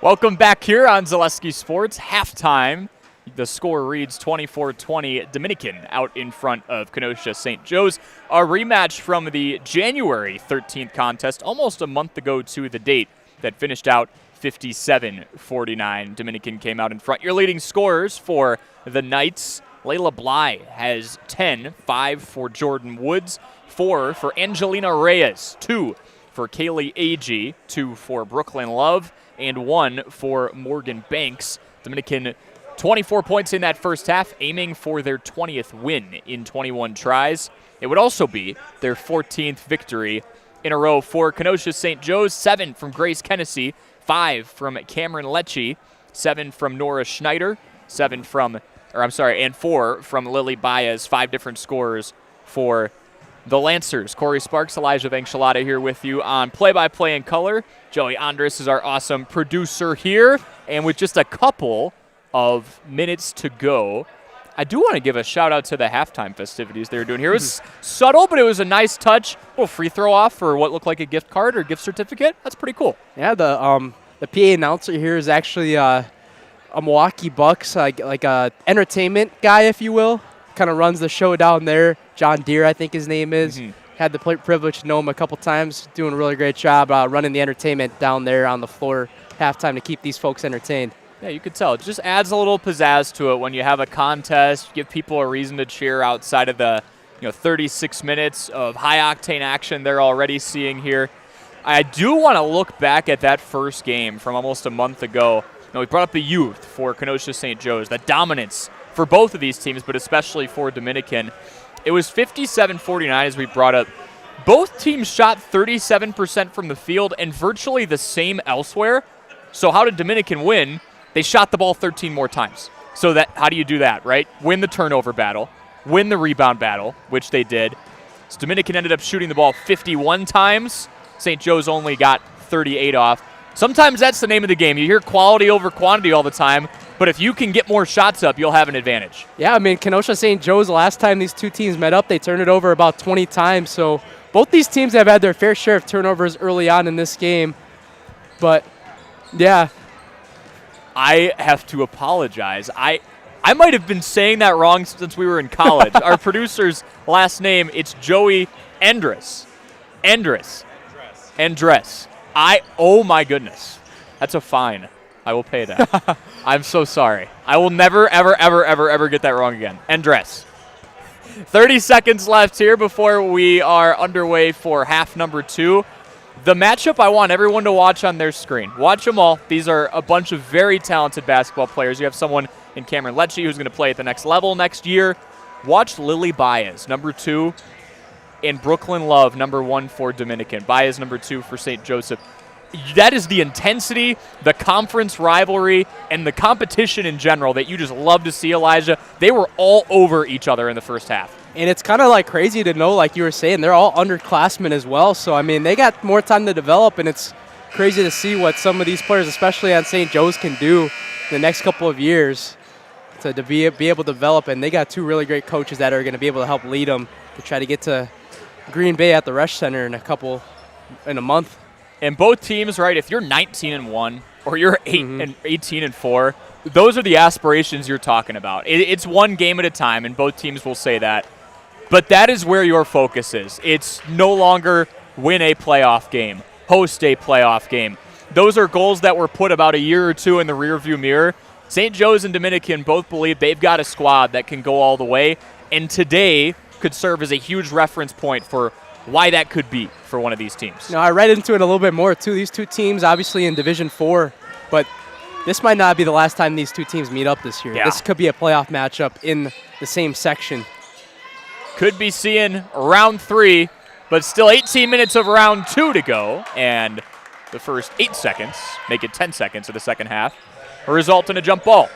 Welcome back here on Zaleski Sports. Halftime. The score reads 24-20 Dominican out in front of Kenosha St. Joe's. A rematch from the January 13th contest, almost a month ago to the date, that finished out 57-49. Dominican came out in front. Your leading scorers for the Knights, Layla Bly has 10, 5 for Jordan Woods, 4 for Angelina Reyes, 2 for Kaylee Agee, 2 for Brooklyn Love, and 1 for Morgan Banks. Dominican 24 points in that first half, aiming for their 20th win in 21 tries. It would also be their 14th victory in a row for Kenosha St. Joe's. 7 from Grace Kennedy, 5 from Cameron Lecce, 7 from Nora Schneider, and 4 from Lily Baez. 5 different scorers for the Lancers. Corey Sparks, Elijah Vanchalada here with you on play-by-play in color. Joey Andres is our awesome producer here, and with just a couple of minutes to go, I do want to give a shout out to the halftime festivities they were doing here. It was subtle, but it was a nice touch. A little free throw off for what looked like a gift card or gift certificate. That's pretty cool. Yeah, the PA announcer here is actually a Milwaukee Bucks, like a entertainment guy, if you will. Kind of runs the show down there. John Deere, I think his name is. Had the privilege to know him a couple times. Doing a really great job running the entertainment down there on the floor halftime to keep these folks entertained. Yeah, you could tell. It just adds a little pizzazz to it when you have a contest, give people a reason to cheer outside of the 36 minutes of high-octane action they're already seeing here. I do want to look back at that first game from almost a month ago. We brought up the youth for Kenosha St. Joe's, the dominance for both of these teams, but especially for Dominican. It was 57-49 as we brought up. Both teams shot 37% from the field and virtually the same elsewhere. So how did Dominican win? They shot the ball 13 more times. So how do you do that, right? Win the turnover battle, win the rebound battle, which they did. So Dominican ended up shooting the ball 51 times. St. Joe's only got 38 off. Sometimes that's the name of the game. You hear quality over quantity all the time, but if you can get more shots up, you'll have an advantage. Yeah, I mean, Kenosha St. Joe's, the last time these two teams met up, they turned it over about 20 times. So both these teams have had their fair share of turnovers early on in this game. But, yeah. I have to apologize. I might have been saying that wrong since we were in college. Our producer's last name, it's Joey Andres. Andres. Oh my goodness. That's a fine. I will pay that. I'm so sorry. I will never, ever get that wrong again. Andres. 30 seconds left here before we are underway for half number 2. The matchup I want everyone to watch on their screen. Watch them all. These are a bunch of very talented basketball players. You have someone in Cameron Lecce who's going to play at the next level next year. Watch Lily Baez, number 2, and Brooklyn Love, number 1 for Dominican. Baez, number 2 for St. Joseph. That is the intensity, the conference rivalry, and the competition in general that you just love to see, Elijah. They were all over each other in the first half. And it's kind of like crazy to know, like you were saying, they're all underclassmen as well. So, I mean, they got more time to develop, and it's crazy to see what some of these players, especially on St. Joe's, can do in the next couple of years to be able to develop. And they got 2 really great coaches that are going to be able to help lead them to try to get to Green Bay at the Resch Center in a month. And both teams, right, if you're 19-1 or you're 18-4, those are the aspirations you're talking about. It's one game at a time, and both teams will say that. But that is where your focus is. It's no longer win a playoff game, host a playoff game. Those are goals that were put about a year or 2 in the rearview mirror. St. Joe's and Dominican both believe they've got a squad that can go all the way, and today could serve as a huge reference point for why that could be for one of these teams. I read into it a little bit more, too. These 2 teams, obviously in Division 4, but this might not be the last time these 2 teams meet up this year. Yeah. This could be a playoff matchup in the same section. Could be seeing round 3, but still 18 minutes of round 2 to go, and the first 8 seconds make it 10 seconds of the second half. A result in a jump ball.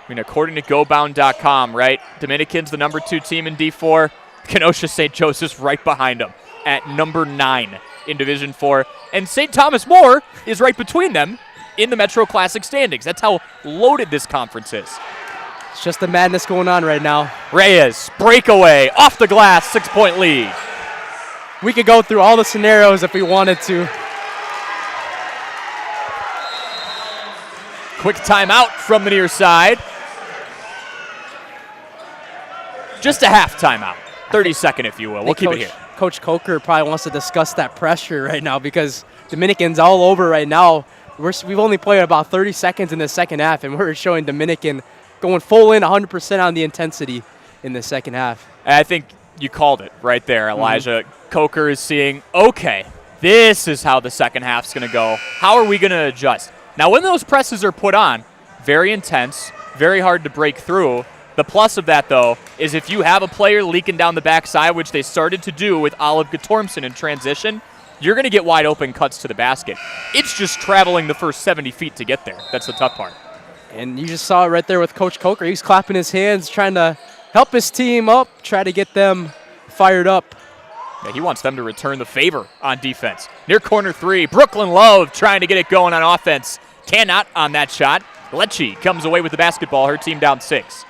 I mean, according to GoBound.com, right, Dominican's the number 2 team in D4. Kenosha St. Joseph's right behind them at number 9 in Division 4. And St. Thomas More is right between them in the Metro Classic standings. That's how loaded this conference is. It's just the madness going on right now. Reyes, breakaway, off the glass, 6-point lead. We could go through all the scenarios if we wanted to. Quick timeout from the near side. Just a half timeout. 30-second, if you will. We'll keep it here. Coach Coker probably wants to discuss that pressure right now because Dominican's all over right now. We've only played about 30 seconds in the second half, and we're showing Dominican going full in 100% on the intensity in the second half. I think you called it right there, Elijah. Coker is seeing, okay, this is how the second half's going to go. How are we going to adjust? Now, when those presses are put on, very intense, very hard to break through. The plus of that, though, is if you have a player leaking down the backside, which they started to do with Olive Gatormson in transition, you're going to get wide open cuts to the basket. It's just traveling the first 70 feet to get there. That's the tough part. And you just saw it right there with Coach Coker. He's clapping his hands, trying to help his team up, try to get them fired up. Yeah, he wants them to return the favor on defense. Near corner 3, Brooklyn Love trying to get it going on offense. Cannot on that shot. Lecce comes away with the basketball, her team down 6.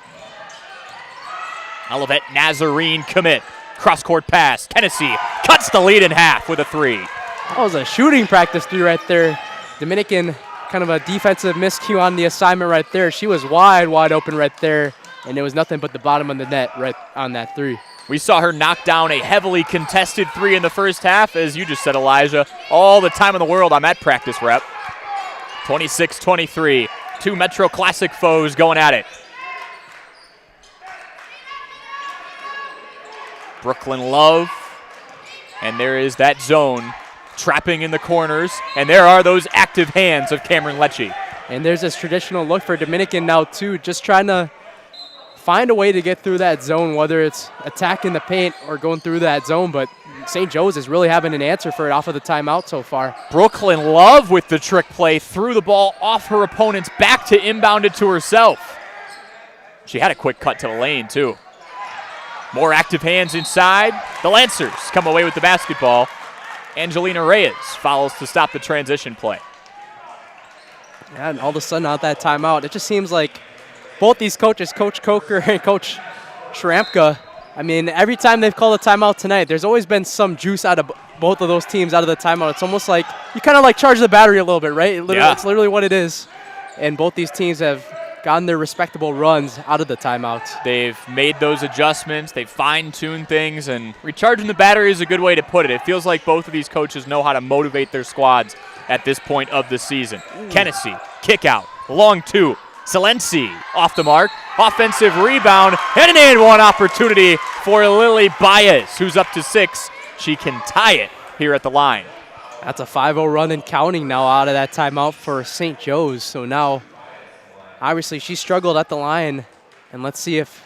Olivet Nazarene commit. Cross-court pass. Tennessee cuts the lead in half with a 3. That was a shooting practice 3 right there. Dominican, kind of a defensive miscue on the assignment right there. She was wide open right there, and it was nothing but the bottom of the net right on that 3. We saw her knock down a heavily contested 3 in the first half, as you just said, Elijah. All the time in the world on that practice rep. 26-23. 2 Metro Classic foes going at it. Brooklyn Love, and there is that zone trapping in the corners, and there are those active hands of Cameron Lecce. And there's this traditional look for Dominican now too, just trying to find a way to get through that zone, whether it's attacking the paint or going through that zone, but St. Joe's is really having an answer for it off of the timeout so far. Brooklyn Love with the trick play, threw the ball off her opponent's back to inbound it to herself. She had a quick cut to the lane too. More active hands inside. The Lancers come away with the basketball. Angelina Reyes follows to stop the transition play. Yeah, and all of a sudden out that timeout, it just seems like both these coaches, Coach Coker and Coach Shrampka, I mean, every time they've called a timeout tonight, there's always been some juice out of both of those teams out of the timeout. It's almost like you kind of like charge the battery a little bit, right? It's literally what it is. And both these teams have gotten their respectable runs out of the timeouts. They've made those adjustments. They've fine-tuned things, and recharging the battery is a good way to put it. It feels like both of these coaches know how to motivate their squads at this point of the season. Kenesee, kick out, long 2. Salensi off the mark, offensive rebound, and an and-one opportunity for Lily Baez, who's up to 6. She can tie it here at the line. That's a 5-0 run and counting now out of that timeout for St. Joe's. So now, obviously, she struggled at the line, and let's see if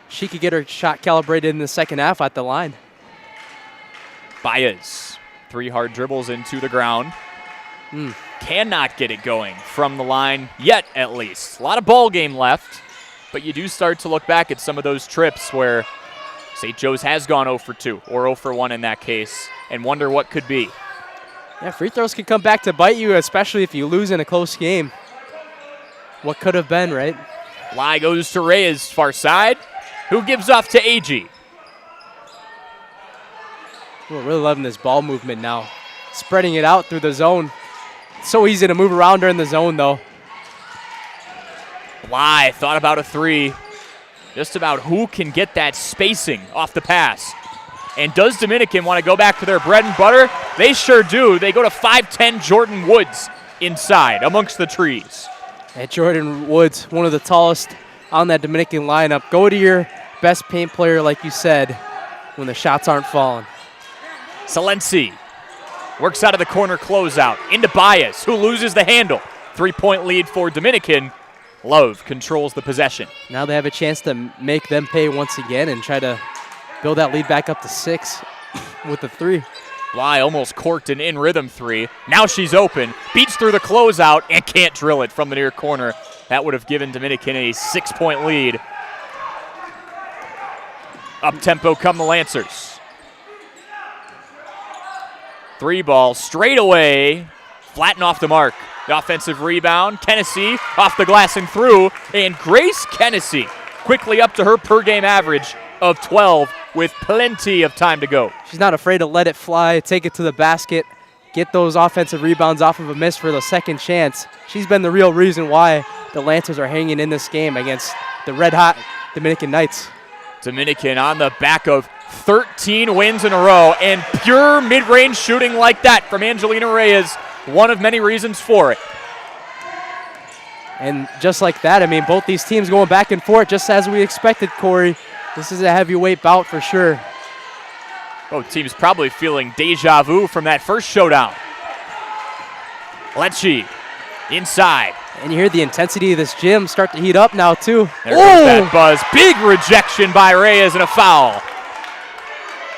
she could get her shot calibrated in the second half at the line. Baez, 3 hard dribbles into the ground. Cannot get it going from the line yet, at least. A lot of ball game left, but you do start to look back at some of those trips where St. Joe's has gone 0 for 2 or 0 for 1 in that case and wonder what could be. Yeah, free throws can come back to bite you, especially if you lose in a close game. What could have been, right? Lie goes to Reyes, far side, who gives off to AG. We're really loving this ball movement now. Spreading it out through the zone. It's so easy to move around her in the zone, though. Lie thought about a 3. Just about who can get that spacing off the pass. And does Dominican want to go back to their bread and butter? They sure do. They go to 5'10" Jordan Woods inside amongst the trees. And Jordan Woods, one of the tallest on that Dominican lineup. Go to your best paint player, like you said, when the shots aren't falling. Salensi works out of the corner closeout into Baez, who loses the handle. 3-point lead for Dominican. Love controls the possession. Now they have a chance to make them pay once again and try to build that lead back up to 6 with the 3. Bly almost corked an in-rhythm 3. Now she's open, beats through the closeout, and can't drill it from the near corner. That would have given Dominican a 6-point lead. Up-tempo come the Lancers. 3 ball straight away, flatten off the mark. The offensive rebound, Kenosha off the glass and through, and Grace Kenosha quickly up to her per-game average of 12 with plenty of time to go. She's not afraid to let it fly, take it to the basket, get those offensive rebounds off of a miss for the second chance. She's been the real reason why the Lancers are hanging in this game against the red-hot Dominican Knights. Dominican on the back of 13 wins in a row, and pure mid-range shooting like that from Angelina Reyes, one of many reasons for it. And just like that, I mean, both these teams going back and forth just as we expected, Corey. This is a heavyweight bout for sure. Both teams probably feeling deja vu from that first showdown. Lecce inside. And you hear the intensity of this gym start to heat up now, too. There goes that buzz. Big rejection by Reyes and a foul.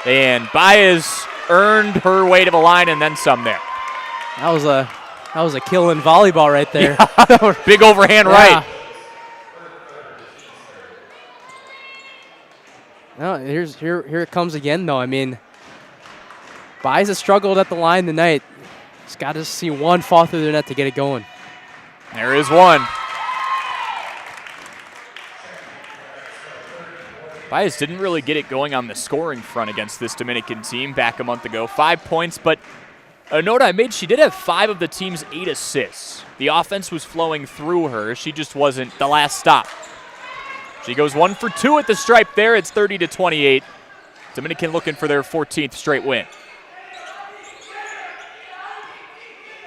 And Baez earned her way to the line and then some there. That was a kill in volleyball right there. Yeah. Big overhand right. No, here it comes again, though. I mean, Baez has struggled at the line tonight. He's got to see one fall through the net to get it going. There is one. Baez didn't really get it going on the scoring front against this Dominican team back a month ago. 5 points, but a note I made, she did have 5 of the team's 8 assists. The offense was flowing through her. She just wasn't the last stop. She goes 1 for 2 at the stripe there. It's 30-28. Dominican looking for their 14th straight win.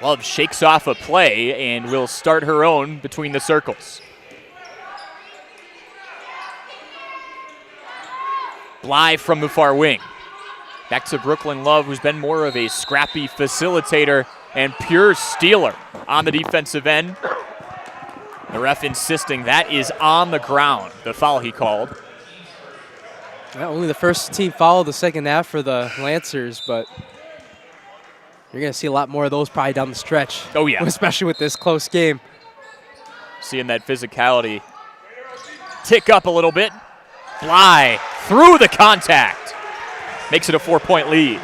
Love shakes off a play and will start her own between the circles. Bly from the far wing. Back to Brooklyn Love, who's been more of a scrappy facilitator and pure stealer on the defensive end. The ref insisting that is on the ground, the foul he called. Only the first team foul of the second half for the Lancers, but you're going to see a lot more of those probably down the stretch. Oh, yeah. Especially with this close game. Seeing that physicality tick up a little bit. Bly through the contact. Makes it a 4-point lead.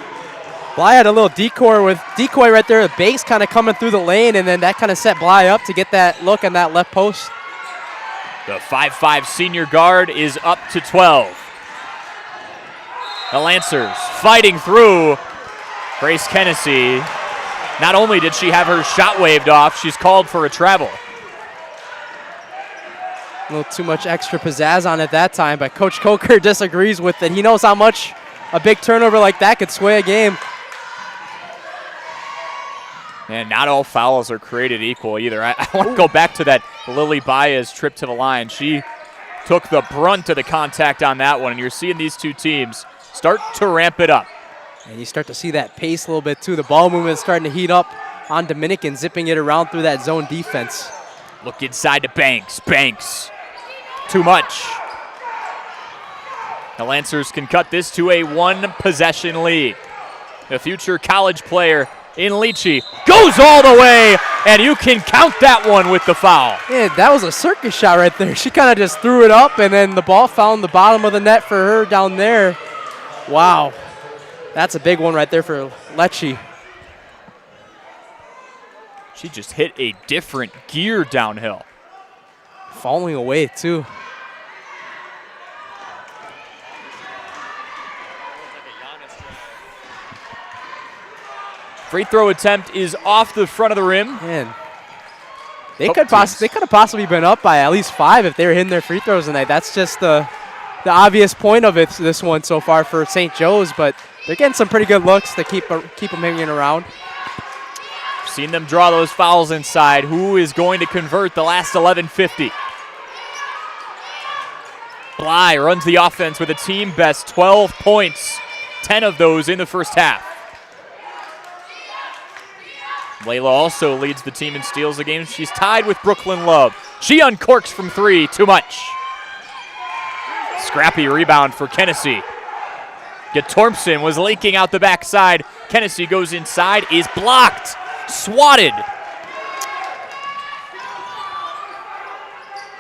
Bly had a little decoy right there. The base kind of coming through the lane, and then that kind of set Bly up to get that look on that left post. The 5'5" senior guard is up to 12. The Lancers fighting through. Grace Kenosha, not only did she have her shot waved off, she's called for a travel. A little too much extra pizzazz on it that time, but Coach Coker disagrees with it. He knows how much a big turnover like that could sway a game. And not all fouls are created equal either. I want to go back to that Lily Baez trip to the line. She took the brunt of the contact on that one, and you're seeing these two teams start to ramp it up. And you start to see that pace a little bit too. The ball movement is starting to heat up on Dominican, zipping it around through that zone defense. Look inside to Banks. Banks. Too much. The Lancers can cut this to a 1-possession lead. The future college player in Lecce goes all the way, and you can count that one with the foul. Yeah, that was a circus shot right there. She kind of just threw it up, and then the ball found the bottom of the net for her down there. Wow. That's a big one right there for Lecce. She just hit a different gear downhill. Falling away, too. Free throw attempt is off the front of the rim. Man, they could have possibly been up by at least 5 if they were hitting their free throws tonight. That's just the obvious point of it, this one so far for St. Joe's, but they're getting some pretty good looks to keep them hanging around. Seen them draw those fouls inside. Who is going to convert the last 11:50? Bly runs the offense with a team best 12 points, 10 of those in the first half. Layla also leads the team in steals a game. She's tied with Brooklyn Love. She uncorks from 3, too much. Scrappy rebound for Kenosha. Tormson was leaking out the backside. Kenosha goes inside, is blocked, swatted.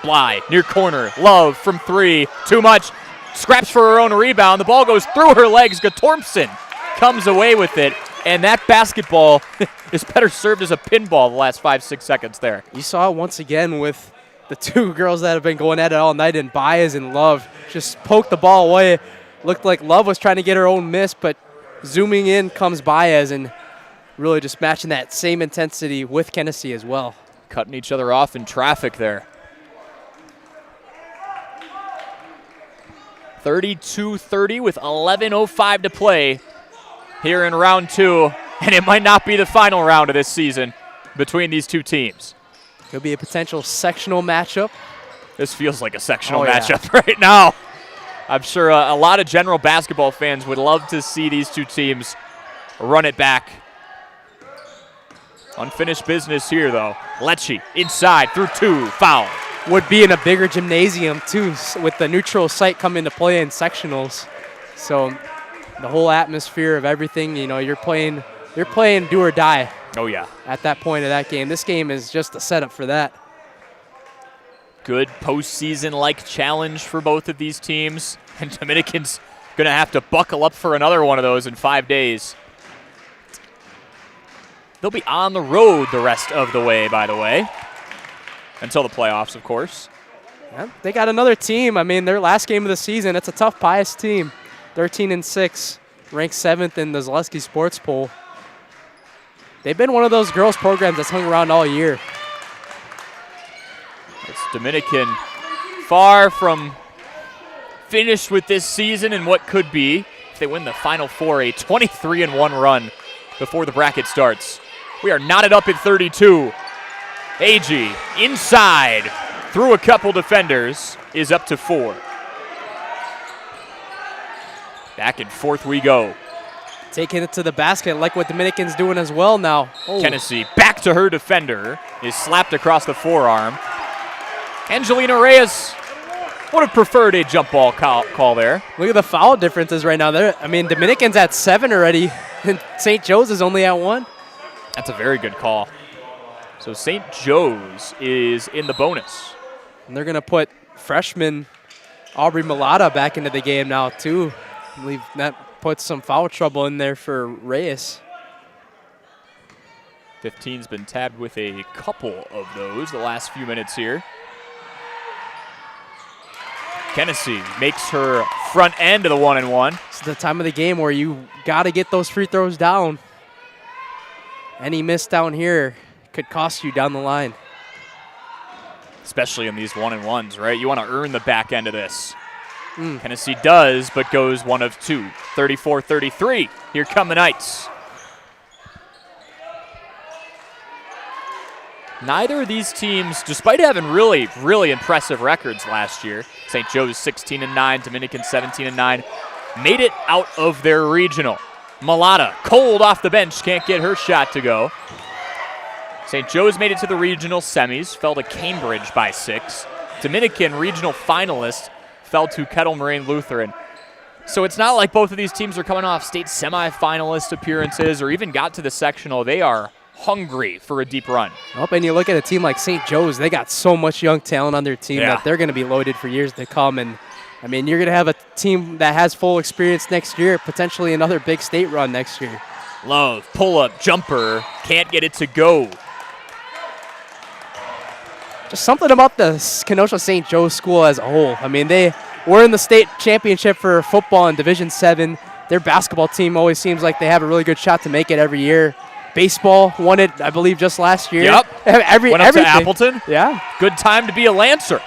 Bly, near corner. Love from 3. Too much. Scraps for her own rebound. The ball goes through her legs. Gatormson comes away with it. And that basketball is better served as a pinball the last 5-6 seconds there. You saw it once again with the two girls that have been going at it all night, and Baez and Love just poked the ball away. Looked like Love was trying to get her own miss, but zooming in comes Baez and really just matching that same intensity with Kenosha as well. Cutting each other off in traffic there. 32-30 with 11:05 to play here in round 2, and it might not be the final round of this season between these two teams. Could be a potential sectional matchup. This feels like a sectional matchup right now. I'm sure a lot of general basketball fans would love to see these two teams run it back. Unfinished business here, though. Lecce inside through 2, foul. Would be in a bigger gymnasium, too, with the neutral site come into play in sectionals. So the whole atmosphere of everything, you know, you're playing do or die. Oh, yeah. At that point of that game. This game is just a setup for that. Good postseason-like challenge for both of these teams. And Dominican's going to have to buckle up for another one of those in 5 days. They'll be on the road the rest of the way, by the way. Until the playoffs, of course. Yeah, they got another team. I mean, their last game of the season, it's a tough Pius team. 13-6, ranked 7th in the Zaleski Sports Poll. They've been one of those girls programs that's hung around all year. It's Dominican far from finished with this season and what could be, if they win the Final Four, a 23-1 run before the bracket starts. We are knotted up at 32. AG inside through a couple defenders is up to 4. Back and forth we go. Taking it to the basket like what Dominican's doing as well now. Oh. Kenosha back to her defender, is slapped across the forearm. Angelina Reyes would have preferred a jump ball call there. Look at the foul differences right now. I mean, Dominican's at 7 already, and St. Joe's is only at 1. That's a very good call. So St. Joe's is in the bonus. And they're going to put freshman Aubrey Mulata back into the game now, too. I believe that puts some foul trouble in there for Reyes. 15's been tabbed with a couple of those the last few minutes here. Kenosha makes her front end of the 1-and-1. It's the time of the game where you got to get those free throws down. Any miss down here could cost you down the line. Especially in these 1-and-1s, right? You want to earn the back end of this. Kenosha does, but goes 1 of 2. 34-33. Here come the Knights. Neither of these teams, despite having really, really impressive records last year, St. Joe's 16-9, Dominican 17-9, made it out of their regional. Mulata, cold off the bench, can't get her shot to go. St. Joe's made it to the regional semis, fell to Cambridge by 6. Dominican regional finalist fell to Kettle Moraine Lutheran. So it's not like both of these teams are coming off state semifinalist appearances or even got to the sectional. They are hungry for a deep run. Oh, and you look at a team like St. Joe's, they got so much young talent on their team that they're going to be loaded for years to come. And, I mean, you're going to have a team that has full experience next year, potentially another big state run next year. Love, pull-up, jumper, can't get it to go. Just something about the Kenosha St. Joe's school as a whole. I mean, they were in the state championship for football in Division 7. Their basketball team always seems like they have a really good shot to make it every year. Baseball won it, I believe, just last year. Yep. Went up everything. to Appleton. Yeah. Good time to be a Lancer.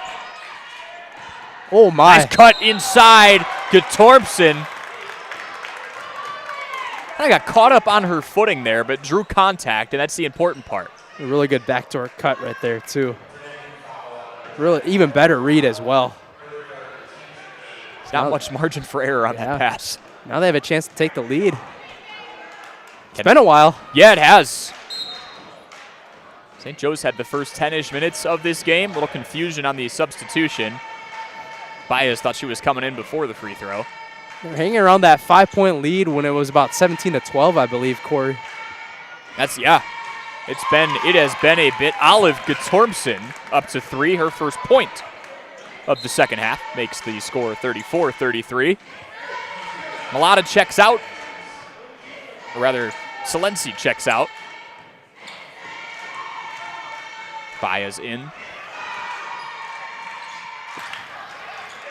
Oh, my. Nice cut inside. Gatormson. I got caught up on her footing there, but drew contact, and that's the important part. A really good backdoor cut right there, too. Really, even better read as well. Not much margin for error on that pass. Now they have a chance to take the lead. It's been a while. Yeah, it has. St. Joe's had the first 10-ish minutes of this game. A little confusion on the substitution. Baez thought she was coming in before the free throw. They're hanging around that 5-point lead when it was about 17-12, I believe, Corey. That's, yeah. It has been a bit. Olive Guttormson up to 3, her first point of the second half, makes the score 34-33. Mulata checks out, or rather, Salensi checks out. Baez in.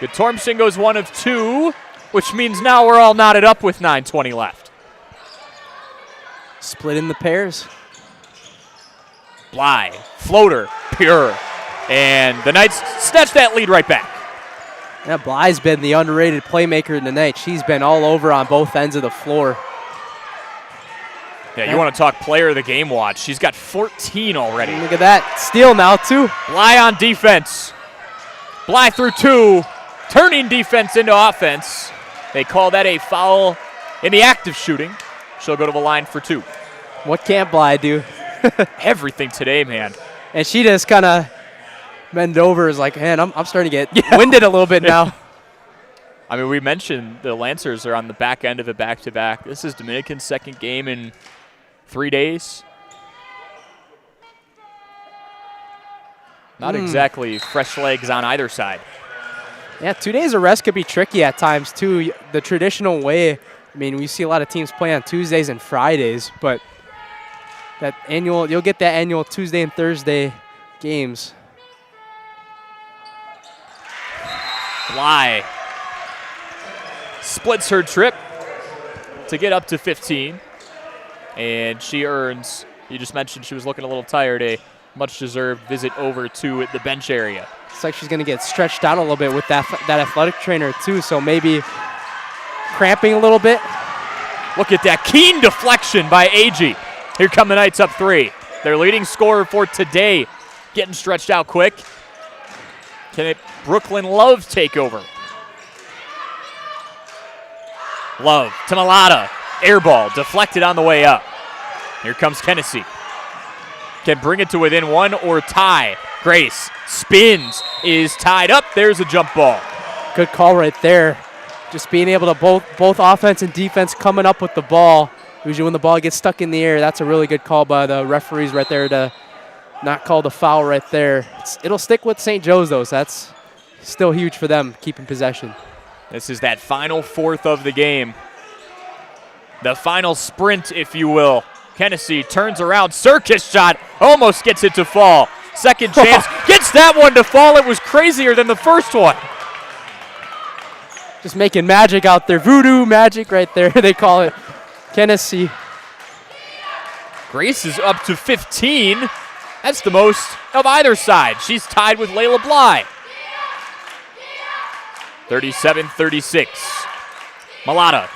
Guttormson goes 1 of 2, which means now we're all knotted up with 9:20 left. Split in the pairs. Bly, floater, pure. And the Knights snatch that lead right back. Yeah, Bly's been the underrated playmaker tonight. She's been all over on both ends of the floor. Yeah, you want to talk player of the game watch. She's got 14 already. Look at that. Steal now, too. Bly on defense. Bly through 2, turning defense into offense. They call that a foul in the act of shooting. She'll go to the line for 2. What can't Bly do? Everything today, man. And she just kind of bend over, is like, man, I'm starting to get winded a little bit now. I mean, we mentioned the Lancers are on the back end of a back-to-back. This is Dominican's second game in 3 days. Not exactly fresh legs on either side. Yeah, 2 days of rest could be tricky at times, too. The traditional way, I mean, we see a lot of teams play on Tuesdays and Fridays, but you'll get that annual Tuesday and Thursday games. Bly splits her trip to get up to 15. And she earns, you just mentioned she was looking a little tired, a much-deserved visit over to the bench area. It's like she's going to get stretched out a little bit with that athletic trainer, too, so maybe cramping a little bit. Look at that keen deflection by Agee. Here come the Knights up 3. Their leading scorer for today getting stretched out quick. Can Brooklyn Love take over? Love to Mulata. Air ball deflected on the way up. Here comes Kenosha. Can bring it to within 1 or tie. Grace spins, is tied up. There's a jump ball. Good call right there. Just being able to both offense and defense coming up with the ball. Usually when the ball gets stuck in the air, that's a really good call by the referees right there to not call the foul right there. It'll stick with St. Joe's, though, so that's still huge for them, keeping possession. This is that final fourth of the game. The final sprint, if you will. Kenosha turns around, circus shot, almost gets it to fall. Second chance, gets that one to fall. It was crazier than the first one. Just making magic out there. Voodoo magic right there, they call it. Kenosha. Grace is up to 15. That's the most of either side. She's tied with Layla Bly. 37-36. Mulata.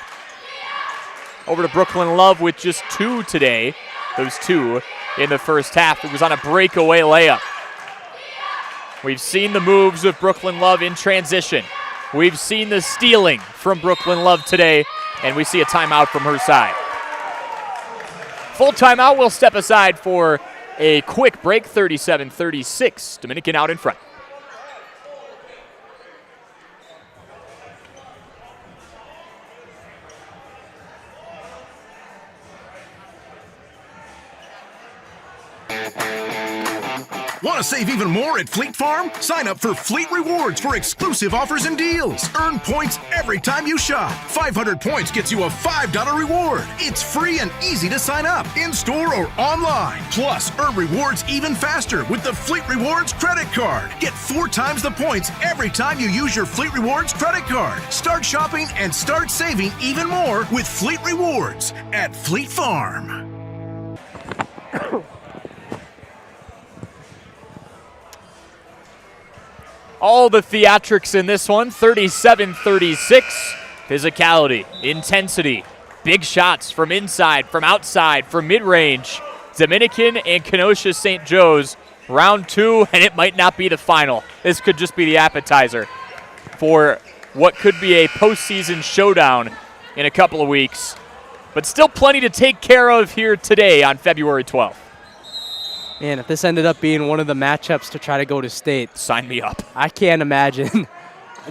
Over to Brooklyn Love with just 2 today. Those 2 in the first half. It was on a breakaway layup. We've seen the moves of Brooklyn Love in transition. We've seen the stealing from Brooklyn Love today, and we see a timeout from her side. Full timeout. We'll step aside for a quick break. 37-36. Dominican out in front. Want to save even more at Fleet Farm? Sign up for Fleet Rewards for exclusive offers and deals. Earn points every time you shop. 500 points gets you a $5 reward. It's free and easy to sign up, in-store or online. Plus, earn rewards even faster with the Fleet Rewards credit card. Get 4 times the points every time you use your Fleet Rewards credit card. Start shopping and start saving even more with Fleet Rewards at Fleet Farm. All the theatrics in this one, 37-36. Physicality, intensity, big shots from inside, from outside, from mid-range. Dominican and Kenosha St. Joe's, round 2, and it might not be the final. This could just be the appetizer for what could be a postseason showdown in a couple of weeks. But still plenty to take care of here today on February 12th. Man, if this ended up being one of the matchups to try to go to state, sign me up. I can't imagine.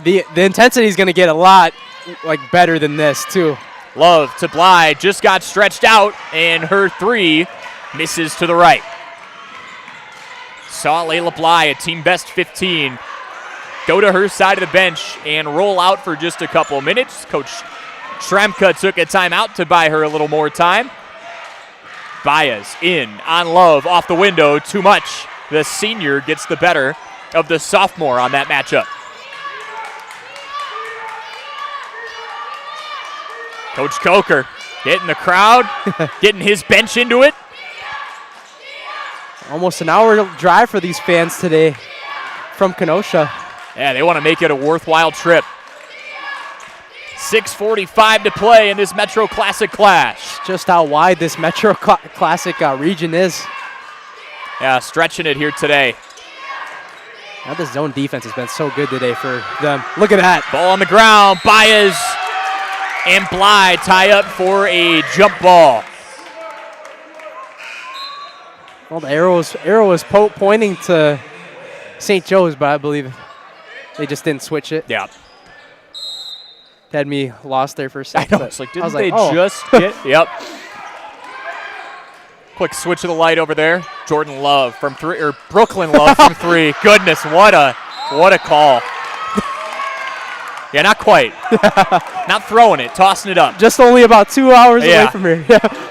The intensity is going to get a lot better than this too. Love to Bly, just got stretched out, and her 3 Misses to the right. Saw Layla Bly, a team best 15, go to her side of the bench and roll out for just a couple minutes. Coach Shramka took a timeout to buy her a little more time. Baez in on Love, off the window, too much. The senior gets the better of the sophomore on that matchup. Coach Coker getting the crowd, getting his bench into it. Almost an hour drive for these fans today from Kenosha. Yeah, they want to make it a worthwhile trip. 6:45 to play in this Metro Classic clash. Just how wide this Metro Classic region is. Yeah, stretching it here today. Now the zone defense has been so good today for them. Look at that. Ball on the ground. Baez and Bly tie up for a jump ball. Well, the arrow was pointing to St. Joe's, but I believe they just didn't switch it. Yeah. Had me lost there for a second. I know. It's like, didn't they just get? Yep. Quick switch of the light over there. Jordan Love from three, or Brooklyn Love from three. Goodness, what a call. Yeah, not quite. Not throwing it, tossing it up. Just only about 2 hours away from here. Yeah.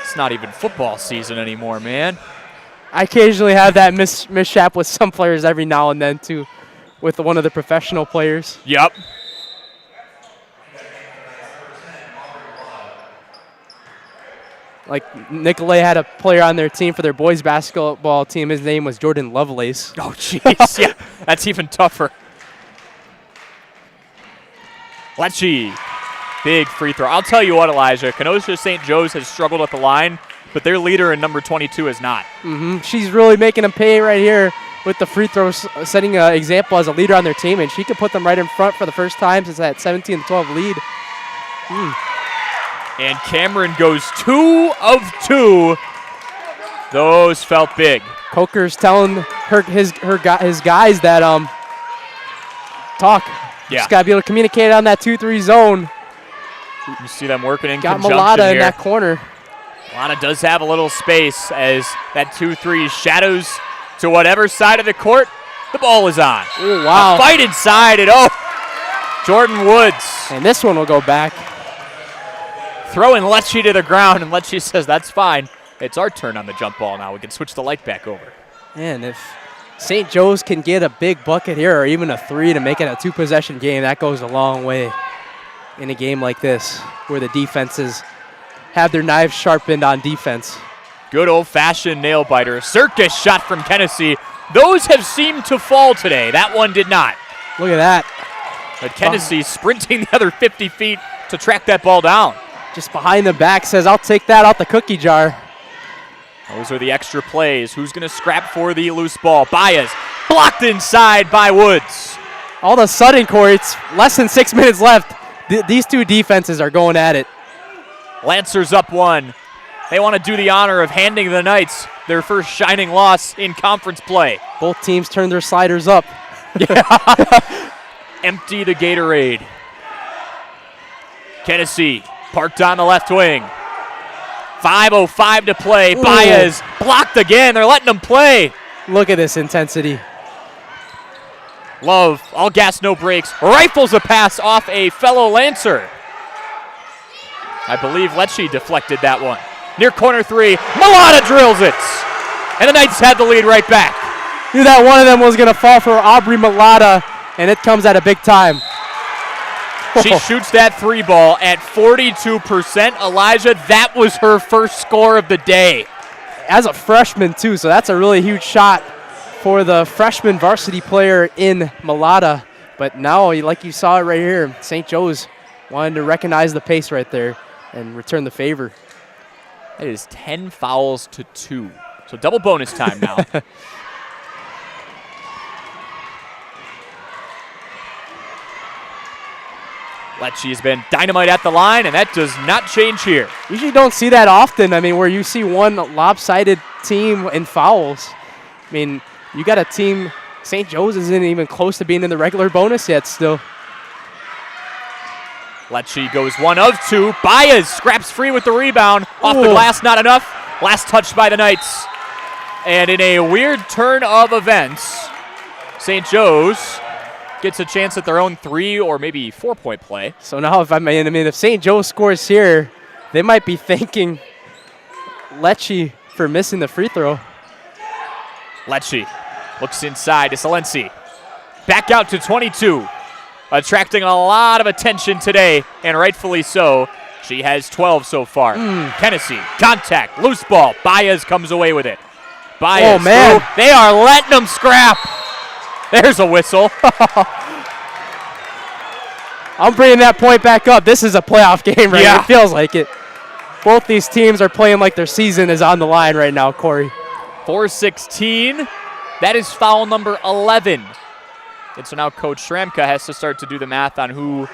It's not even football season anymore, man. I occasionally have that mishap with some players every now and then, too, with one of the professional players. Yep. Like Nicolay had a player on their team for their boys basketball team. His name was Jordan Lovelace. Oh, jeez. Yeah, that's even tougher. Lecce, big free throw. I'll tell you what, Elijah, Kenosha St. Joe's has struggled at the line, but their leader in number 22 is not. She's really making them pay right here with the free throws, setting an example as a leader on their team, and she could put them right in front for the first time since that 17-12 lead. And Cameron goes 2 of 2. Those felt big. Coker's telling his guys that talk. Yeah. Just got to be able to communicate on that 2-3 zone. You see them working in Got conjunction Mulata here. in that corner. Mulata does have a little space as that 2-3 shadows to whatever side of the court the ball is on. Oh, wow. A fight inside it. Oh, Jordan Woods. And this one will go back. Throwing Lecce to the ground, and Lecce says, that's fine. It's our turn on the jump ball now. We can switch the light back over. And if St. Joe's can get a big bucket here or even a three to make it a two-possession game, that goes a long way in a game like this where the defenses have their knives sharpened on defense. Good old-fashioned nail-biter. Circus shot from Kenosha. Those have seemed to fall today. That one did not. Look at that. But Kenosha sprinting the other 50 feet to track that ball down. Just behind the back says, I'll take that out the cookie jar. Those are the extra plays. Who's going to scrap for the loose ball? Baez blocked inside by Woods. All of a sudden, Corey, it's less than 6 minutes left. These two defenses are going at it. Lancers up one. They want to do the honor of handing the Knights their first shining loss in conference play. Both teams turn their sliders up. Empty the Gatorade. Kenosha parked on the left wing. 5:05 to play. Ooh. Baez blocked again. They're letting them play. Look at this intensity. Love, all gas, no brakes. Rifles a pass off a fellow Lancer. I believe Lecce deflected that one. Near corner three. Mulata drills it. And the Knights had the lead right back. Knew that one of them was going to fall for Aubrey Mulata, and it comes at a big time. She shoots that three ball at 42%. Elijah, that was her first score of the day. As a freshman, too, so that's a really huge shot for the freshman varsity player in Mulata. But now, like you saw it right here, St. Joe's wanted to recognize the pace right there and return the favor. It is 10 fouls to 2. So double bonus time now. Lecce has been dynamite at the line, and that does not change here. Usually don't see that often, I mean, where you see one lopsided team in fouls. I mean, you got a team, St. Joe's isn't even close to being in the regular bonus yet still. Lecce goes 1 of 2. Baez scraps free with the rebound. Off the glass, not enough. Last touch by the Knights. And in a weird turn of events, St. Joe's gets a chance at their own 3 or maybe 4-point play. So now if St. Joe scores here, they might be thanking Lecce for missing the free throw. Lecce looks inside to Salensi. Back out to 22. Attracting a lot of attention today, and rightfully so. She has 12 so far. Kenosha, contact, loose ball. Baez comes away with it. Baez, they are letting them scrap. There's a whistle. I'm bringing that point back up. This is a playoff game right now. It feels like it. Both these teams are playing like their season is on the line right now, Corey. 4:16. That is foul number 11. And so now Coach Schramka has to start to do the math on who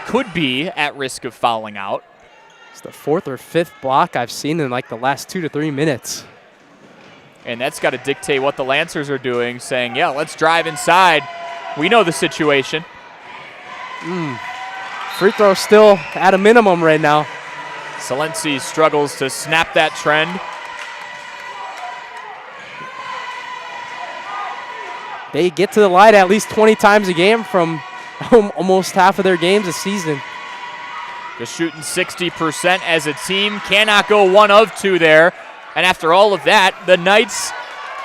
could be at risk of fouling out. It's the 4th or 5th block I've seen in like the last 2 to 3 minutes. And that's got to dictate what the Lancers are doing, saying, yeah, let's drive inside. We know the situation. Free throw still at a minimum right now. Salensi struggles to snap that trend. They get to the line at least 20 times a game from almost half of their games this season. Just shooting 60% as a team. Cannot go 1 of 2 there. And after all of that, the Knights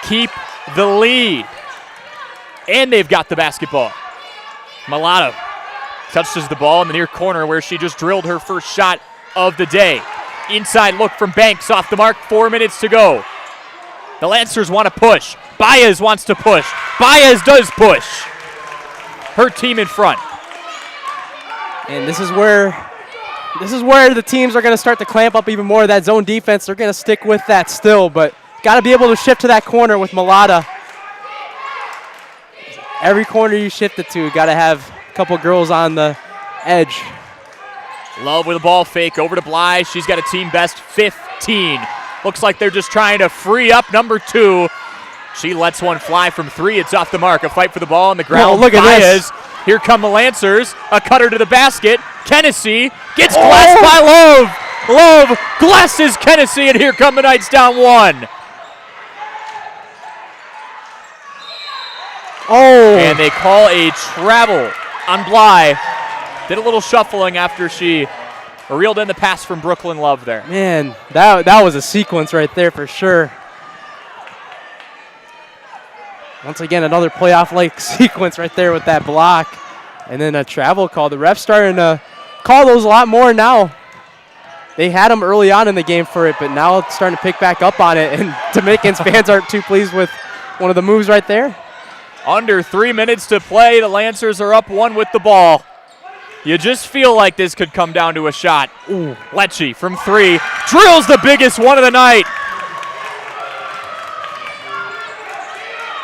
keep the lead. And they've got the basketball. Malata touches the ball in the near corner where she just drilled her first shot of the day. Inside look from Banks off the mark. 4 minutes to go. The Lancers want to push. Baez wants to push. Baez does push. Her team in front. And this is where the teams are going to start to clamp up even more. That zone defense, they're going to stick with that still, but got to be able to shift to that corner with Malata. Every corner you shift it to, got to have a couple girls on the edge. Love with a ball fake over to Bly. She's got a team best 15. Looks like they're just trying to free up number 2. She lets one fly from 3. It's off the mark. A fight for the ball on the ground. Oh, look at this. Here come the Lancers. A cutter to the basket. Kenosha gets glassed by Love. Love glasses Kenosha, and here come the Knights down 1. And they call a travel on Bly. Did a little shuffling after she reeled in the pass from Brooklyn Love there. Man, that was a sequence right there for sure. Once again, another playoff-like sequence right there with that block. And then a travel call. The ref's starting to call those a lot more now. They had them early on in the game for it, but now it's starting to pick back up on it. And Dominican's fans aren't too pleased with one of the moves right there. Under 3 minutes to play. The Lancers are up 1 with the ball. You just feel like this could come down to a shot. Lecce from 3. Drills the biggest one of the night.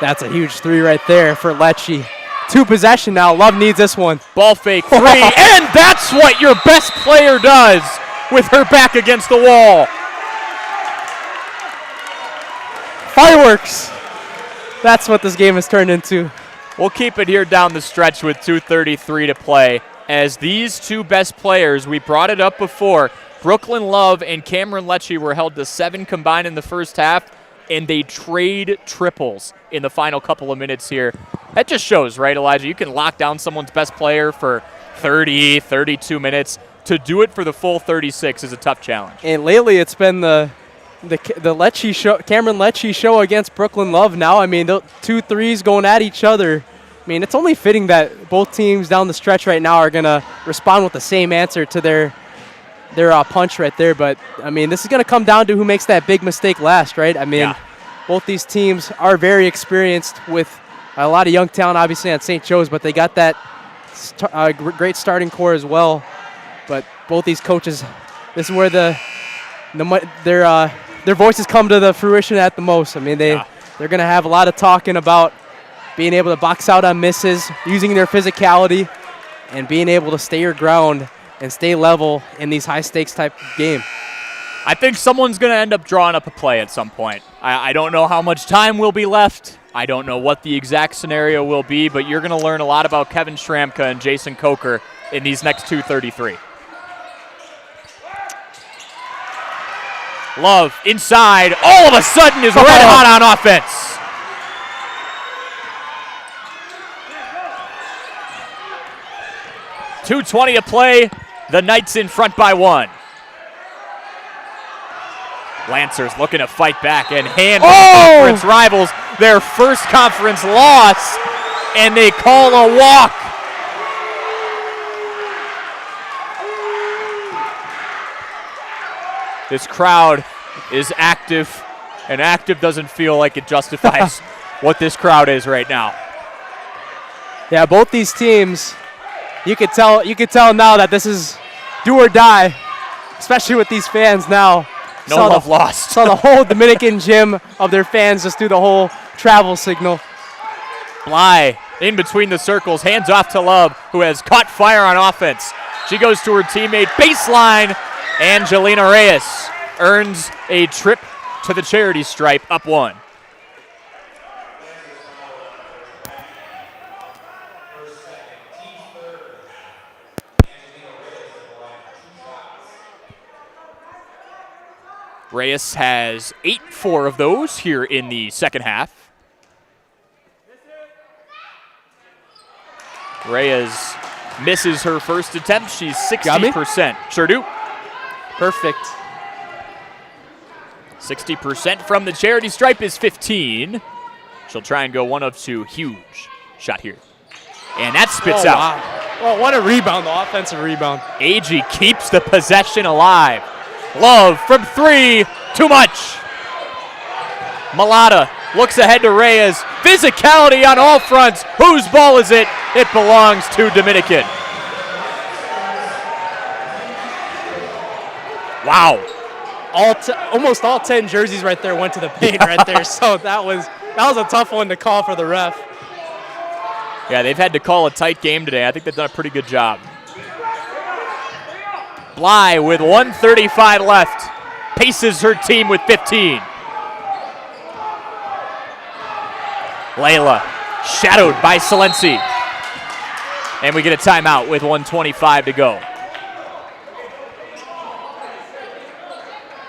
That's a huge 3 right there for Lecce. 2 possession now. Love needs this one. Ball fake 3. And that's what your best player does with her back against the wall. Fireworks. That's what this game has turned into. We'll keep it here down the stretch with 2:33 to play. As these 2 best players, we brought it up before, Brooklyn Love and Cameron Lecce were held to 7 combined in the first half, and they trade triples in the final couple of minutes here. That just shows, right, Elijah? You can lock down someone's best player for 30, 32 minutes. To do it for the full 36 is a tough challenge. And lately it's been the Lecce show, Cameron Lecce show against Brooklyn Love now. I mean, 2 threes going at each other. I mean, it's only fitting that both teams down the stretch right now are going to respond with the same answer to their punch right there. But, I mean, this is going to come down to who makes that big mistake last, right? I mean, both these teams are very experienced with a lot of young talent, obviously, on St. Joe's, but they got that great starting core as well. But both these coaches, this is where their voices come to the fruition at the most. I mean, they're going to have a lot of talking about being able to box out on misses, using their physicality, and being able to stay your ground and stay level in these high-stakes type of game. I think someone's going to end up drawing up a play at some point. I don't know how much time will be left. I don't know what the exact scenario will be, but you're going to learn a lot about Kevin Schramka and Jason Coker in these next 2:33. Love inside, all of a sudden is red hot on offense. .220 to play. The Knights in front by 1. Lancers looking to fight back and hand conference rivals their first conference loss, and they call a walk. This crowd is active, and active doesn't feel like it justifies what this crowd is right now. Yeah, both these teams, you could tell now that this is do or die, especially with these fans now. No love lost. Saw the whole Dominican gym of their fans just do the whole travel signal. Bly in between the circles, hands off to Love, who has caught fire on offense. She goes to her teammate, baseline. Angelina Reyes earns a trip to the charity stripe, up 1. Reyes has 4 of those here in the second half. Reyes misses her first attempt. She's 60%. Sure do. Perfect. 60% from the charity stripe is 15. She'll try and go 1 of 2. Huge shot here. And that spits out. Wow. Oh, what a rebound, the offensive rebound. Agee keeps the possession alive. Love from 3, too much. Malata looks ahead to Reyes. Physicality on all fronts. Whose ball is it? It belongs to Dominican. Wow. Almost all 10 jerseys right there went to the paint right there. So that was a tough one to call for the ref. Yeah, they've had to call a tight game today. I think they've done a pretty good job. Bly with 1:35 left. Paces her team with 15. Layla shadowed by Salensi. And we get a timeout with 1:25 to go.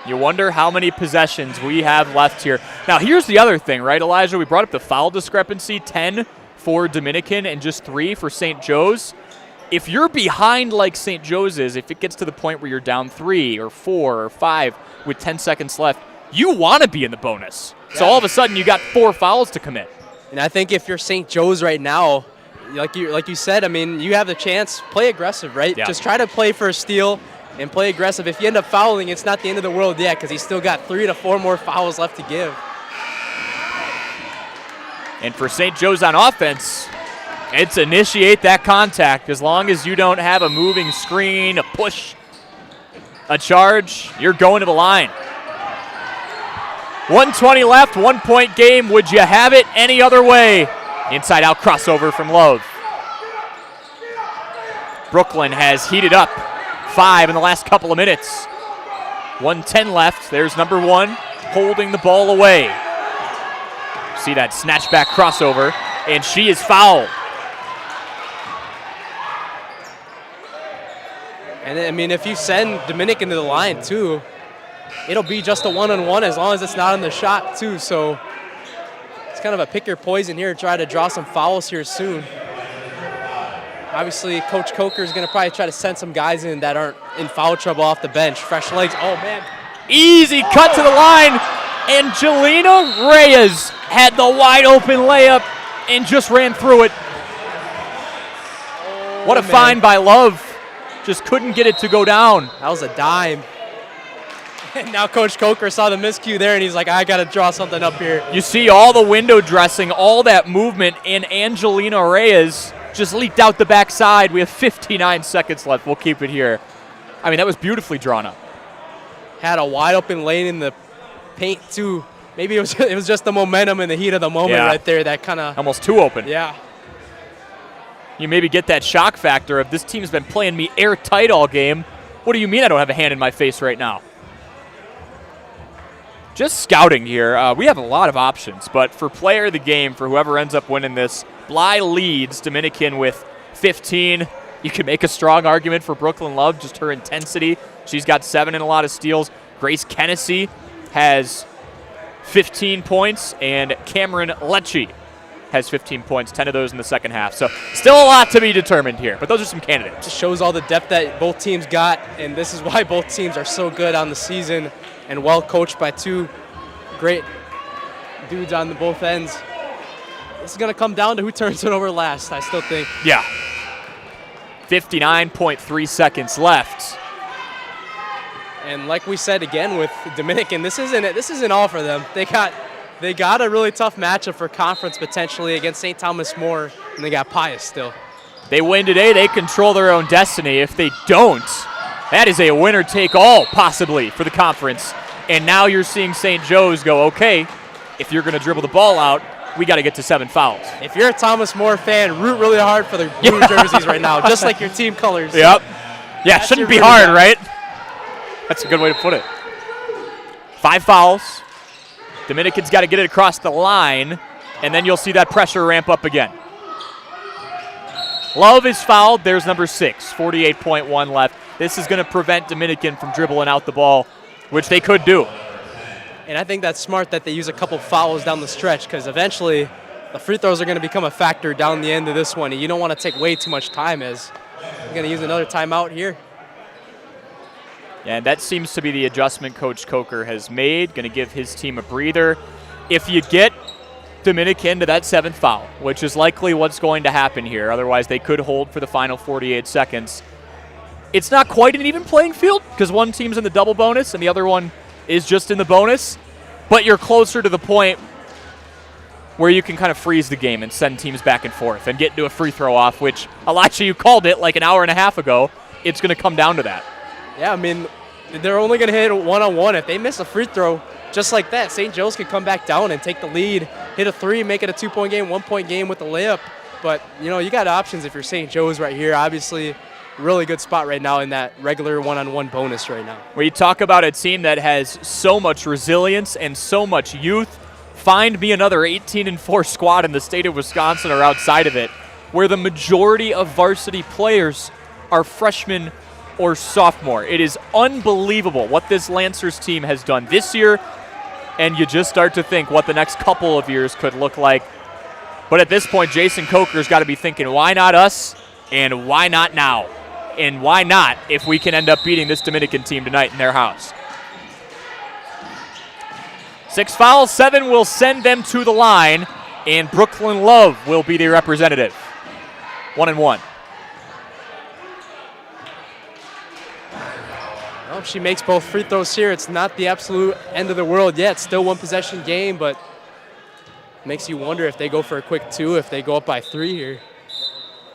You wonder how many possessions we have left here. Now, here's the other thing, right, Elijah? We brought up the foul discrepancy, 10 for Dominican and just 3 for St. Joe's. If you're behind like St. Joe's is, if it gets to the point where you're down 3 or 4 or 5 with 10 seconds left, you want to be in the bonus. Yeah. So all of a sudden, you got 4 fouls to commit. And I think if you're St. Joe's right now, like you said, I mean, you have the chance, play aggressive, right? Yeah. Just try to play for a steal and play aggressive. If you end up fouling, it's not the end of the world yet because he's still got 3 to 4 more fouls left to give. And for St. Joe's on offense, it's initiate that contact. As long as you don't have a moving screen, a push, a charge, you're going to the line. 1:20 left, 1-point game. Would you have it any other way? Inside out crossover from Love. Brooklyn has heated up. 5 in the last couple of minutes. 1:10 left. There's number 1 holding the ball away. See that snatchback crossover, and she is fouled. And I mean, if you send Dominican to the line too, it'll be just a 1-on-1 as long as it's not on the shot too. So it's kind of a pick your poison here, try to draw some fouls here soon. Obviously, Coach Coker is going to probably try to send some guys in that aren't in foul trouble off the bench. Fresh legs. Oh, man. Easy cut to the line. Angelina Reyes had the wide open layup and just ran through it. Oh, what a find by Love. Just couldn't get it to go down. That was a dime. And now Coach Coker saw the miscue there, and he's like, I got to draw something up here. You see all the window dressing, all that movement, and Angelina Reyes just leaked out the backside. We have 59 seconds left. We'll keep it here. I mean, that was beautifully drawn up. Had a wide open lane in the paint, too. Maybe it was just the momentum and the heat of the moment right there that kind of... Almost too open. Yeah. You maybe get that shock factor of this team's been playing me airtight all game. What do you mean I don't have a hand in my face right now? Just scouting here. We have a lot of options, but for player of the game, for whoever ends up winning this, Bly leads Dominican with 15. You can make a strong argument for Brooklyn Love, just her intensity. She's got 7 and a lot of steals. Grace Kenosha has 15 points, and Cameron Lecce has 15 points, 10 of those in the second half. So still a lot to be determined here, but those are some candidates. Just shows all the depth that both teams got, and this is why both teams are so good on the season and well coached by two great dudes on both ends. This is going to come down to who turns it over last, I still think. Yeah. 59.3 seconds left. And like we said again with Dominican, this isn't all for them. They got a really tough matchup for conference potentially against St. Thomas More, and they got Pius still. They win today, they control their own destiny. If they don't, that is a winner-take-all possibly for the conference. And now you're seeing St. Joe's go, okay, if you're going to dribble the ball out, we got to get to 7 fouls. If you're a Thomas More fan, root really hard for the blue jerseys right now, just like your team colors. Yep. Yeah, shouldn't be hard, right? That's a good way to put it. 5 fouls. Dominican's got to get it across the line, and then you'll see that pressure ramp up again. Love is fouled. There's number 6, 48.1 left. This is going to prevent Dominican from dribbling out the ball, which they could do. And I think that's smart that they use a couple fouls down the stretch, because eventually the free throws are going to become a factor down the end of this one. And you don't want to take way too much time as you're going to use another timeout here. Yeah, and that seems to be the adjustment Coach Coker has made, going to give his team a breather. If you get Dominican to that 7th foul, which is likely what's going to happen here, otherwise they could hold for the final 48 seconds, it's not quite an even playing field because one team's in the double bonus and the other one is just in the bonus, but you're closer to the point where you can kind of freeze the game and send teams back and forth and get into a free throw off, which, Alachi, you called it like an hour and a half ago. It's going to come down to that. Yeah, I mean, they're only going to hit one-on-one. If they miss a free throw just like that, St. Joe's could come back down and take the lead, hit a 3, make it a 2-point game, 1-point game with the layup. But, you know, you got options if you're St. Joe's right here. Obviously, really good spot right now in that regular one-on-one bonus right now. We talk about a team that has so much resilience and so much youth. Find me another 18-4 squad in the state of Wisconsin or outside of it where the majority of varsity players are freshmen or sophomore. It is unbelievable what this Lancers team has done this year, and you just start to think what the next couple of years could look like. But at this point, Jason Coker's got to be thinking, why not us, and why not now? And why not if we can end up beating this Dominican team tonight in their house? 6 fouls, 7 will send them to the line, and Brooklyn Love will be the representative. 1-1. Well, if she makes both free throws here, it's not the absolute end of the world yet. It's still 1-possession game, but makes you wonder if they go for a quick 2, if they go up by 3 here.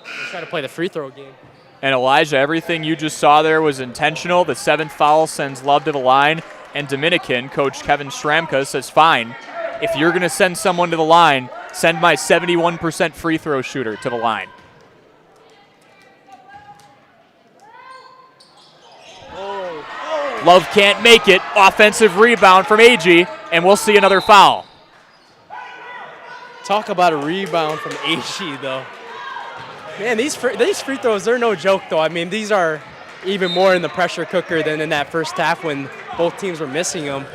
They try to play the free throw game. And Elijah, everything you just saw there was intentional. The 7th foul sends Love to the line. And Dominican, Coach Kevin Schramka, says, fine, if you're going to send someone to the line, send my 71% free throw shooter to the line. Love can't make it. Offensive rebound from AG, and we'll see another foul. Talk about a rebound from AG, though. Man, these free throws, they're no joke, though. I mean, these are even more in the pressure cooker than in that first half when both teams were missing them.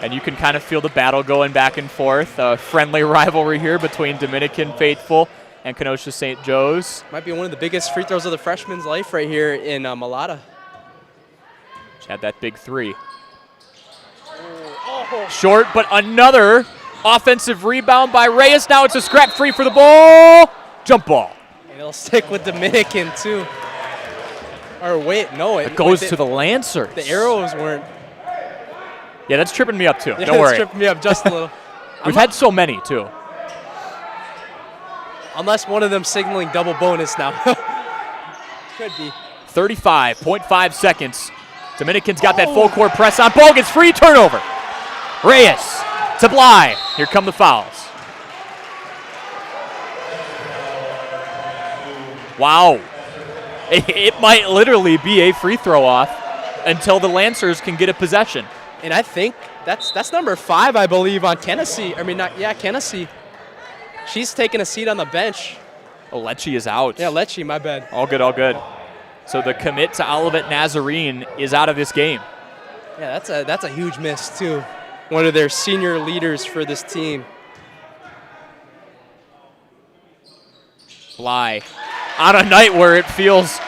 And you can kind of feel the battle going back and forth. A friendly rivalry here between Dominican Faithful and Kenosha St. Joe's. Might be one of the biggest free throws of the freshman's life right here in Malata. She had that big 3. Short, but another offensive rebound by Reyes. Now it's a scrap free for the ball. Jump ball. And it'll stick with Dominican, too. Or wait, no. It goes to the Lancers. The arrows weren't. Yeah, that's tripping me up, too. Yeah, Don't worry. It's tripping me up just a little. We've had so many, too. Unless one of them signaling double bonus now. Could be. 35.5 seconds. Dominican's got that full court press on. Ball gets free. Turnover. Reyes to Bly. Here come the fouls. Wow. It might literally be a free throw off until the Lancers can get a possession. And I think that's number 5, I believe, on Kenosha. I mean, Kenosha. She's taking a seat on the bench. Oh, Lecce is out. Yeah, Lecce, my bad. All good, all good. So the commit to Olivet Nazarene is out of this game. Yeah, that's a huge miss, too. One of their senior leaders for this team. Bly, on a night where it feels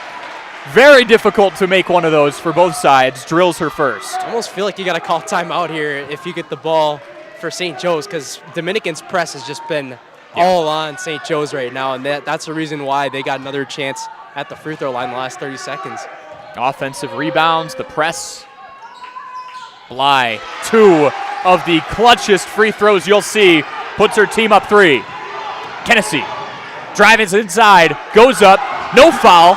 very difficult to make one of those for both sides, drills her first. I almost feel like you got to call timeout here if you get the ball for St. Joe's, because Dominican's press has just been all on St. Joe's right now, and that's the reason why they got another chance at the free throw line the last 30 seconds. Offensive rebounds, the press. Bly, 2 of the clutchest free throws you'll see, puts her team up 3. Kenosha driving inside, goes up, no foul,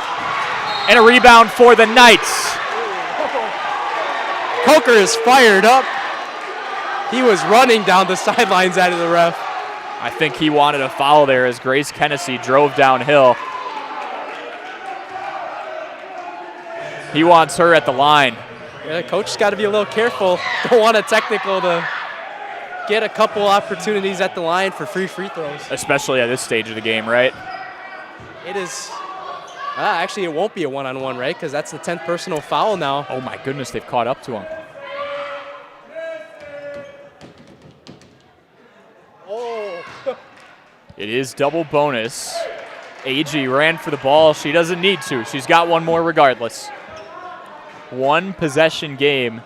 and a rebound for the Knights. Coker is fired up. He was running down the sidelines out of the ref. I think he wanted a foul there as Grace Kenosha drove downhill. He wants her at the line. Yeah, the coach's got to be a little careful. Don't want a technical to get a couple opportunities at the line for free throws. Especially at this stage of the game, right? It is. Actually, it won't be a one-on-one, right? Because that's the 10th personal foul now. Oh, my goodness, they've caught up to him. Oh. It is double bonus. AG ran for the ball. She doesn't need to. She's got one more regardless. One possession game,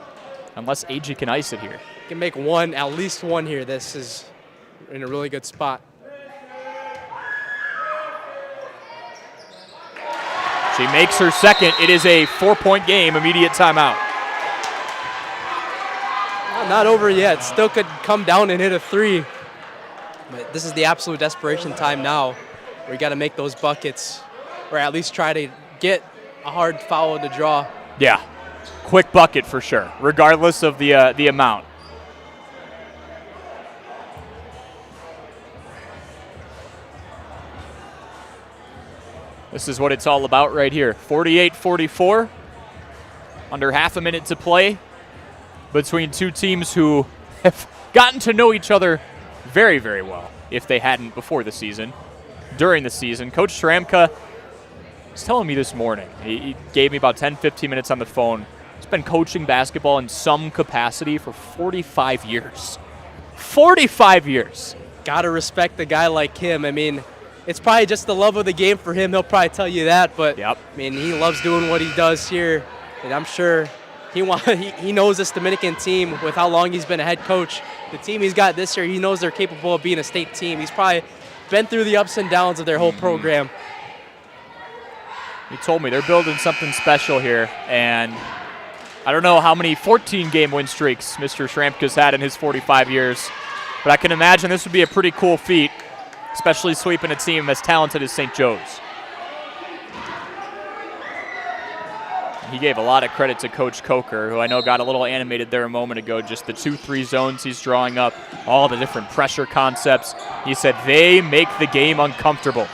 unless AG can ice it here. Can make one, at least one here. This is in a really good spot. She makes her second. It is a 4-point game, immediate timeout. Not over yet. Still could come down and hit a 3. But this is the absolute desperation time now where you got to make those buckets or at least try to get a hard foul to draw. Yeah, quick bucket for sure, regardless of the amount. This is what it's all about right here. 48-44, under half a minute to play between two teams who have gotten to know each other very, very well, if they hadn't before the season. During the season, Coach Shramka was telling me this morning, he gave me about 10, 15 minutes on the phone. He's been coaching basketball in some capacity for 45 years. 45 years. Gotta respect a guy like him. I mean, it's probably just the love of the game for him. He'll probably tell you that, but yep. I mean, he loves doing what he does here, and I'm sure he knows this Dominican team with how long he's been a head coach. The team he's got this year, he knows they're capable of being a state team. He's probably been through the ups and downs of their whole program. He told me they're building something special here, and I don't know how many 14-game win streaks Mr. Shramka's had in his 45 years, but I can imagine this would be a pretty cool feat, especially sweeping a team as talented as St. Joe's. He gave a lot of credit to Coach Coker, who I know got a little animated there a moment ago, just the 2-3 zones he's drawing up, all the different pressure concepts. He said they make the game uncomfortable.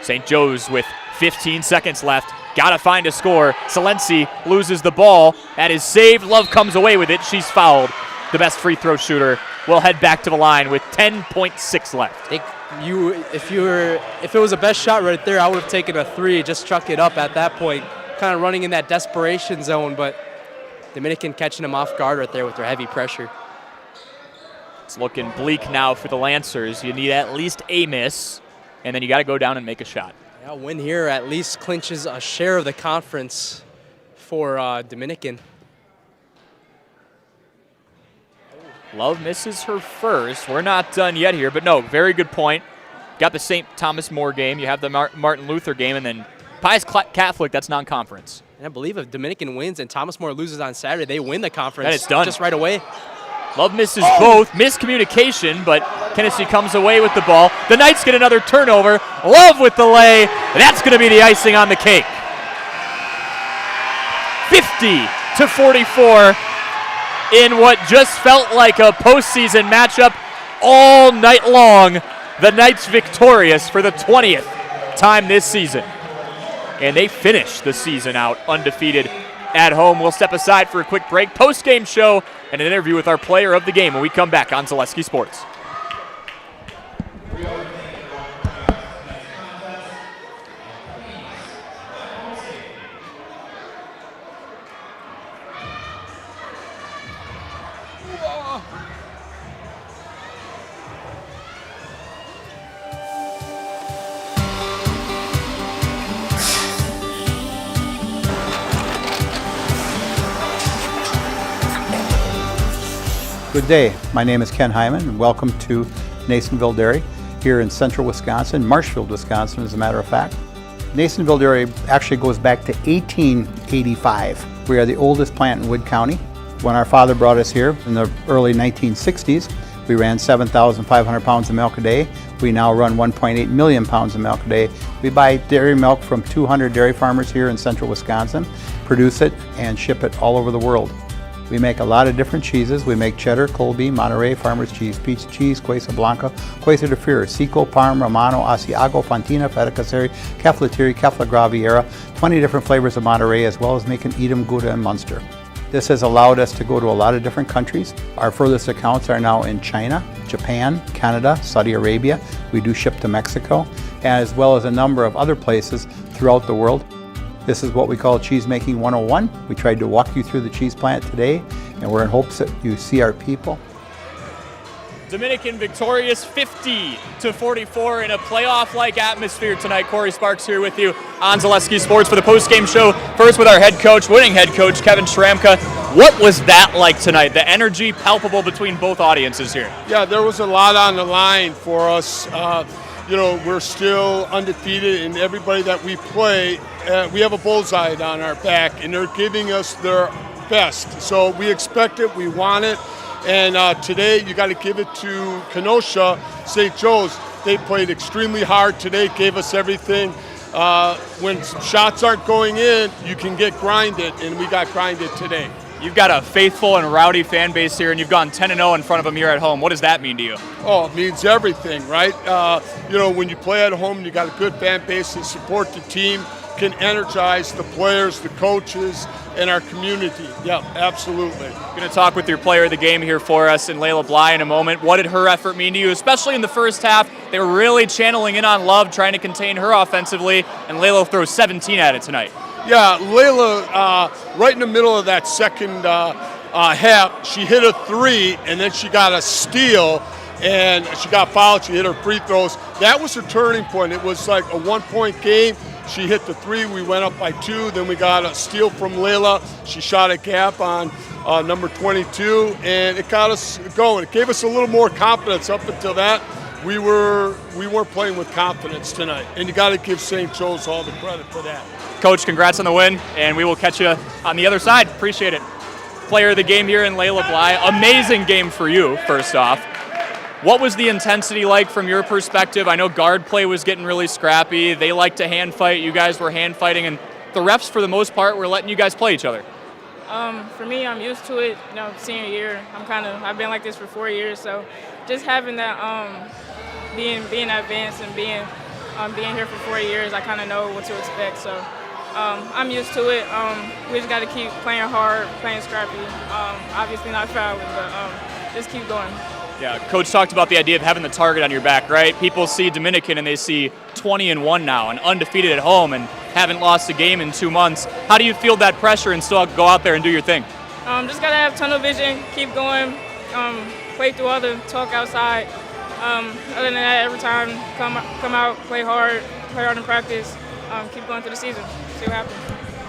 St. Joe's with 15 seconds left. Got to find a score. Salensi loses the ball. That is saved. Love comes away with it. She's fouled. The best free throw shooter will head back to the line with 10.6 left. If it was a best shot right there, I would have taken a 3, just chuck it up at that point. Kind of running in that desperation zone, but Dominican catching them off guard right there with their heavy pressure. It's looking bleak now for the Lancers. You need at least a miss, and then you got to go down and make a shot. Yeah, a win here at least clinches a share of the conference for Dominican. Love misses her first. We're not done yet here, but no, very good point. Got the St. Thomas More game. You have the Martin Luther game, and then Pius Catholic, that's non-conference. And I believe if Dominican wins and Thomas More loses on Saturday, they win the conference. Then it's done. Just right away. Love misses both. Miscommunication, but Kenosha comes away with the ball. The Knights get another turnover. Love with the lay. That's going to be the icing on the cake. 50-44 in what just felt like a postseason matchup all night long. The Knights victorious for the 20th time this season. And they finish the season out undefeated at home. We'll step aside for a quick break, post-game show, and an interview with our player of the game when we come back on Zaleski Sports. Good day. My name is Ken Hyman, and welcome to Nasonville Dairy here in central Wisconsin, Marshfield, Wisconsin, as a matter of fact. Nasonville Dairy actually goes back to 1885. We are the oldest plant in Wood County. When our father brought us here in the early 1960s, we ran 7,500 pounds of milk a day. We now run 1.8 million pounds of milk a day. We buy dairy milk from 200 dairy farmers here in central Wisconsin, produce it, and ship it all over the world. We make a lot of different cheeses. We make cheddar, Colby, Monterey, Farmer's Cheese, Peach Cheese, Quesa Blanca, Quesa de Freer, Seco, Parm, Romano, Asiago, Fontina, Feta Caseri, Keflatiri, Kefla Graviera, 20 different flavors of Monterey, as well as making Edam, Gouda, and Munster. This has allowed us to go to a lot of different countries. Our furthest accounts are now in China, Japan, Canada, Saudi Arabia. We do ship to Mexico, as well as a number of other places throughout the world. This is what we call Cheese Making 101. We tried to walk you through the cheese plant today, and we're in hopes that you see our people. Dominican victorious 50-44 in a playoff-like atmosphere tonight. Corey Sparks here with you on Zaleski Sports for the post-game show. First with our head coach, winning head coach, Kevin Schramka. What was that like tonight? The energy palpable between both audiences here. Yeah, there was a lot on the line for us. We're still undefeated, and everybody that we play, we have a bullseye on our back, and they're giving us their best. So we expect it, we want it, and today you got to give it to Kenosha, St. Joe's. They played extremely hard today, gave us everything. When shots aren't going in, you can get grinded, and we got grinded today. You've got a faithful and rowdy fan base here, and you've gone 10-0 in front of them here at home. What does that mean to you? Oh, it means everything, right? When you play at home, you got a good fan base that support the team, can energize the players, the coaches, and our community. Yeah, absolutely. Going to talk with your player of the game here for us, in Layla Bly, in a moment. What did her effort mean to you, especially in the first half? They were really channeling in on Love, trying to contain her offensively, and Layla throws 17 at it tonight. Yeah, Layla, right in the middle of that second half, she hit a three, and then she got a steal, and she got fouled. She hit her free throws. That was her turning point. It was like a one-point game. She hit the three. We went up by 2. Then we got a steal from Layla. She shot a gap on number 22, and it got us going. It gave us a little more confidence. Up until that, we weren't playing with confidence tonight, and you got to give St. Joe's all the credit for that. Coach, congrats on the win, and we will catch you on the other side. Appreciate it. Player of the game here in Layla Bly. Amazing game for you, first off. What was the intensity like from your perspective? I know guard play was getting really scrappy. They like to hand fight. You guys were hand fighting, and the refs, for the most part, were letting you guys play each other. For me, I'm used to it. Senior year, I've been like this for 4 years, so just having that, being advanced and being here for 4 years, I kind of know what to expect. So I'm used to it. We just got to keep playing hard, playing scrappy. Obviously not fouling, but just keep going. Yeah, Coach talked about the idea of having the target on your back, right? People see Dominican and they see 20-1 now and undefeated at home and haven't lost a game in 2 months. How do you feel that pressure and still go out there and do your thing? Just got to have tunnel vision, keep going, play through other, talk outside. Other than that, every time, come out, play hard in practice, keep going through the season, see what happens.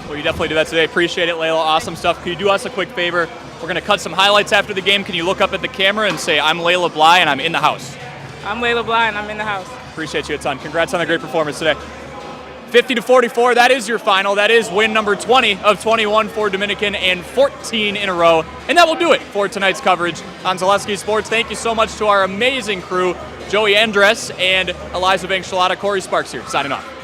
Well, you definitely do that today. Appreciate it, Layla. Awesome stuff. Can you do us a quick favor? We're going to cut some highlights after the game. Can you look up at the camera and say, I'm Layla Bly and I'm in the house? I'm Layla Bly and I'm in the house. Appreciate you a ton. Congrats on the great performance today. 50-44, that is your final. That is win number 20 of 21 for Dominican and 14 in a row. And that will do it for tonight's coverage on Zaleski Sports. Thank you so much to our amazing crew, Joey Andres and Eliza Banks-Shalata. Corey Sparks here, signing off.